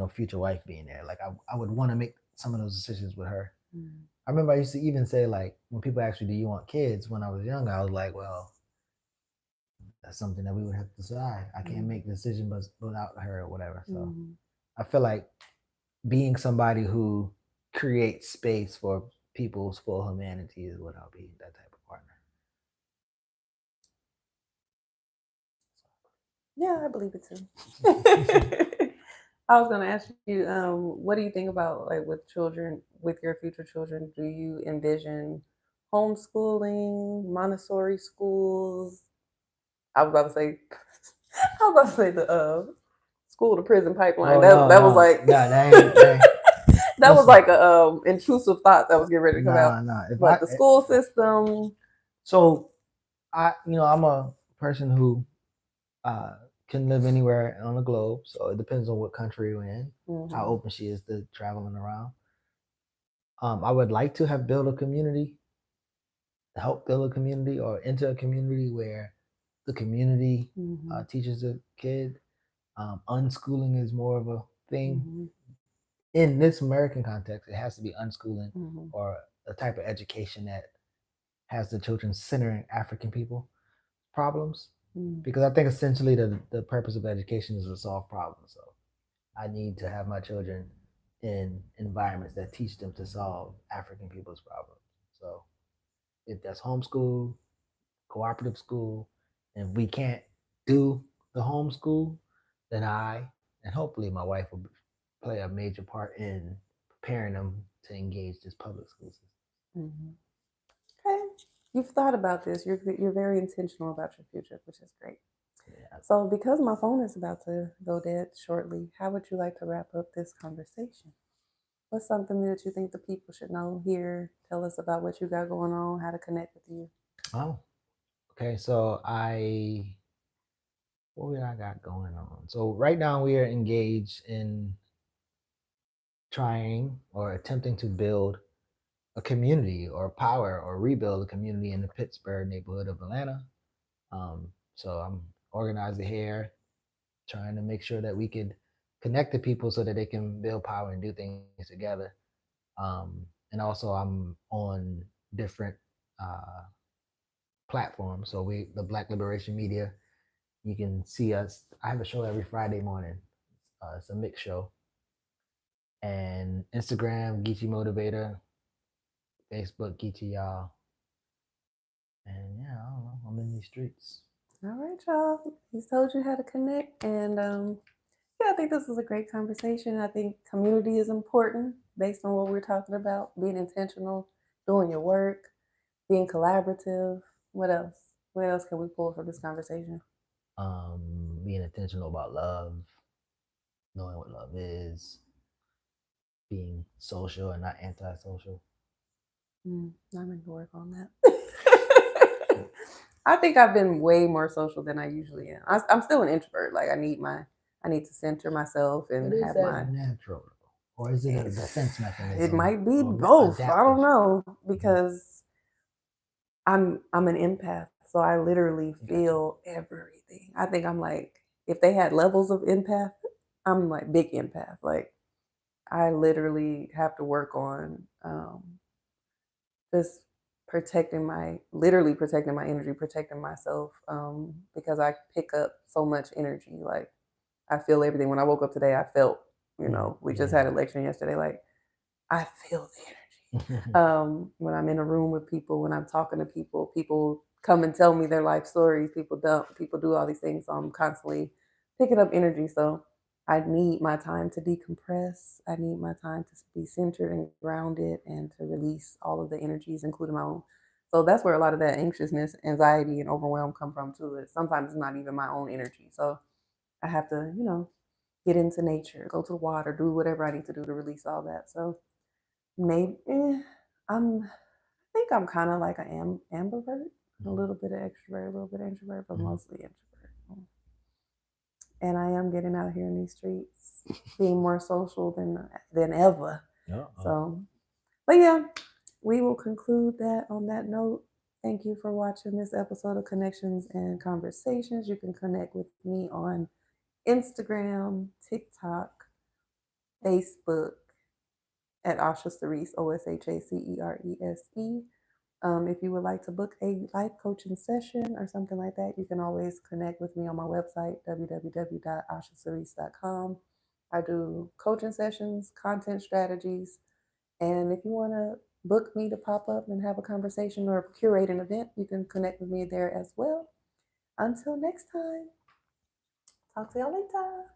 [SPEAKER 2] future wife being there. Like I would want to make some of those decisions with her.
[SPEAKER 1] Mm-hmm.
[SPEAKER 2] I remember I used to even say like when people asked me, "Do you want kids?" When I was younger, I was like, "Well, that's something that we would have to decide. I can't make the decision but without her or whatever." So
[SPEAKER 1] Mm-hmm.
[SPEAKER 2] I feel like being somebody who creates space for people's full humanity is what I'll be, that type of partner.
[SPEAKER 1] Yeah, I believe it too. I was gonna ask you, what do you think about like with children, with your future children? Do you envision homeschooling, Montessori schools? I was about to say, I was about to say the school to prison pipeline.
[SPEAKER 2] Oh
[SPEAKER 1] That was like
[SPEAKER 2] that ain't.
[SPEAKER 1] that was
[SPEAKER 2] Listen,
[SPEAKER 1] like a intrusive thought that was getting ready to come out.
[SPEAKER 2] nah. If
[SPEAKER 1] But the school system,
[SPEAKER 2] so I'm a person who uh, can live anywhere on the globe. So it depends on what country we're in, how
[SPEAKER 1] mm-hmm,
[SPEAKER 2] open she is to traveling around. I would like to have built a community, help build a community, or enter a community where the community
[SPEAKER 1] mm-hmm,
[SPEAKER 2] teaches the kid. Unschooling is more of a thing.
[SPEAKER 1] mm-hmm,
[SPEAKER 2] In this American context, it has to be unschooling
[SPEAKER 1] mm-hmm,
[SPEAKER 2] or a type of education that has the children centering African people problems.
[SPEAKER 1] mm-hmm,
[SPEAKER 2] Because I think essentially the purpose of education is to solve problems. So I need to have my children in environments that teach them to solve African people's problems. So if that's homeschool, cooperative school, and we can't do the homeschool, then I and hopefully my wife will play a major part in preparing them to engage this public school system.
[SPEAKER 1] mm-hmm. Okay, you've thought about this. You're very intentional about your future, which is great.
[SPEAKER 2] Yeah.
[SPEAKER 1] So, because my phone is about to go dead shortly, how would you like to wrap up this conversation? What's something that you think the people should know here? Tell us about what you got going on, how to connect with you.
[SPEAKER 2] Oh, okay. So what we I got going on? So right now we are engaged in trying or attempting to build a community or power or rebuild a community in the Pittsburgh neighborhood of Atlanta. So I'm organizing here, trying to make sure that we could connect to people so that they can build power and do things together. And also I'm on different uh, platforms. So the Black Liberation Media, you can see us. I have a show every Friday morning. It's a mixed show. And Instagram, Geechee Motivator, Facebook, Geechee Yaw. And yeah, I don't know. I'm in these streets.
[SPEAKER 1] All right, y'all. He's told you how to connect. And yeah, I think this was a great conversation. I think community is important based on what we're talking about being intentional, doing your work, being collaborative. What else? What else can we pull from this conversation?
[SPEAKER 2] Being intentional about love, knowing what love is, being social and not antisocial.
[SPEAKER 1] I need to work on that. I think I've been way more social than I usually am. I'm still an introvert. Like I need to center myself
[SPEAKER 2] But
[SPEAKER 1] and
[SPEAKER 2] is
[SPEAKER 1] have
[SPEAKER 2] that
[SPEAKER 1] my.
[SPEAKER 2] natural? Or is it a defense
[SPEAKER 1] It
[SPEAKER 2] mechanism
[SPEAKER 1] might be
[SPEAKER 2] or
[SPEAKER 1] both. I don't
[SPEAKER 2] adaptive?
[SPEAKER 1] know
[SPEAKER 2] Mhm.
[SPEAKER 1] because I'm an empath, so I literally
[SPEAKER 2] Gotcha.
[SPEAKER 1] feel everything. I think I'm like if they had levels of empath, I'm like big empath. Like I literally have to work on just literally protecting my energy, protecting myself, because I pick up so much energy. Like I feel everything. When I woke up today, I felt, we just had
[SPEAKER 2] Yeah.
[SPEAKER 1] an election yesterday. Like I feel the energy. When I'm in a room with people, when I'm talking to people, people come and tell me their life stories. People don't. People do all these things. So I'm constantly picking up energy. So I need my time to decompress. I need my time to be centered and grounded and to release all of the energies, including my own. So that's where a lot of that anxiousness, anxiety, and overwhelm come from too. Is sometimes it's not even my own energy. So I have to, get into nature, go to the water, do whatever I need to do to release all that. So maybe I think I'm kind of like an ambivert, a little bit of extrovert, a little bit of introvert, but mostly introvert. And I am getting out here in these streets, being more social than ever. So, but yeah, we will conclude that on that note. Thank you for watching this episode of Connections and Conversations. You can connect with me on Instagram, TikTok, Facebook at Osha Cerese, OSHACERESE. If you would like to book a life coaching session or something like that, you can always connect with me on my website, www.oshacerese.com. I do coaching sessions, content strategies, and if you want to book me to pop up and have a conversation or curate an event, you can connect with me there as well. Until next time, talk to y'all later.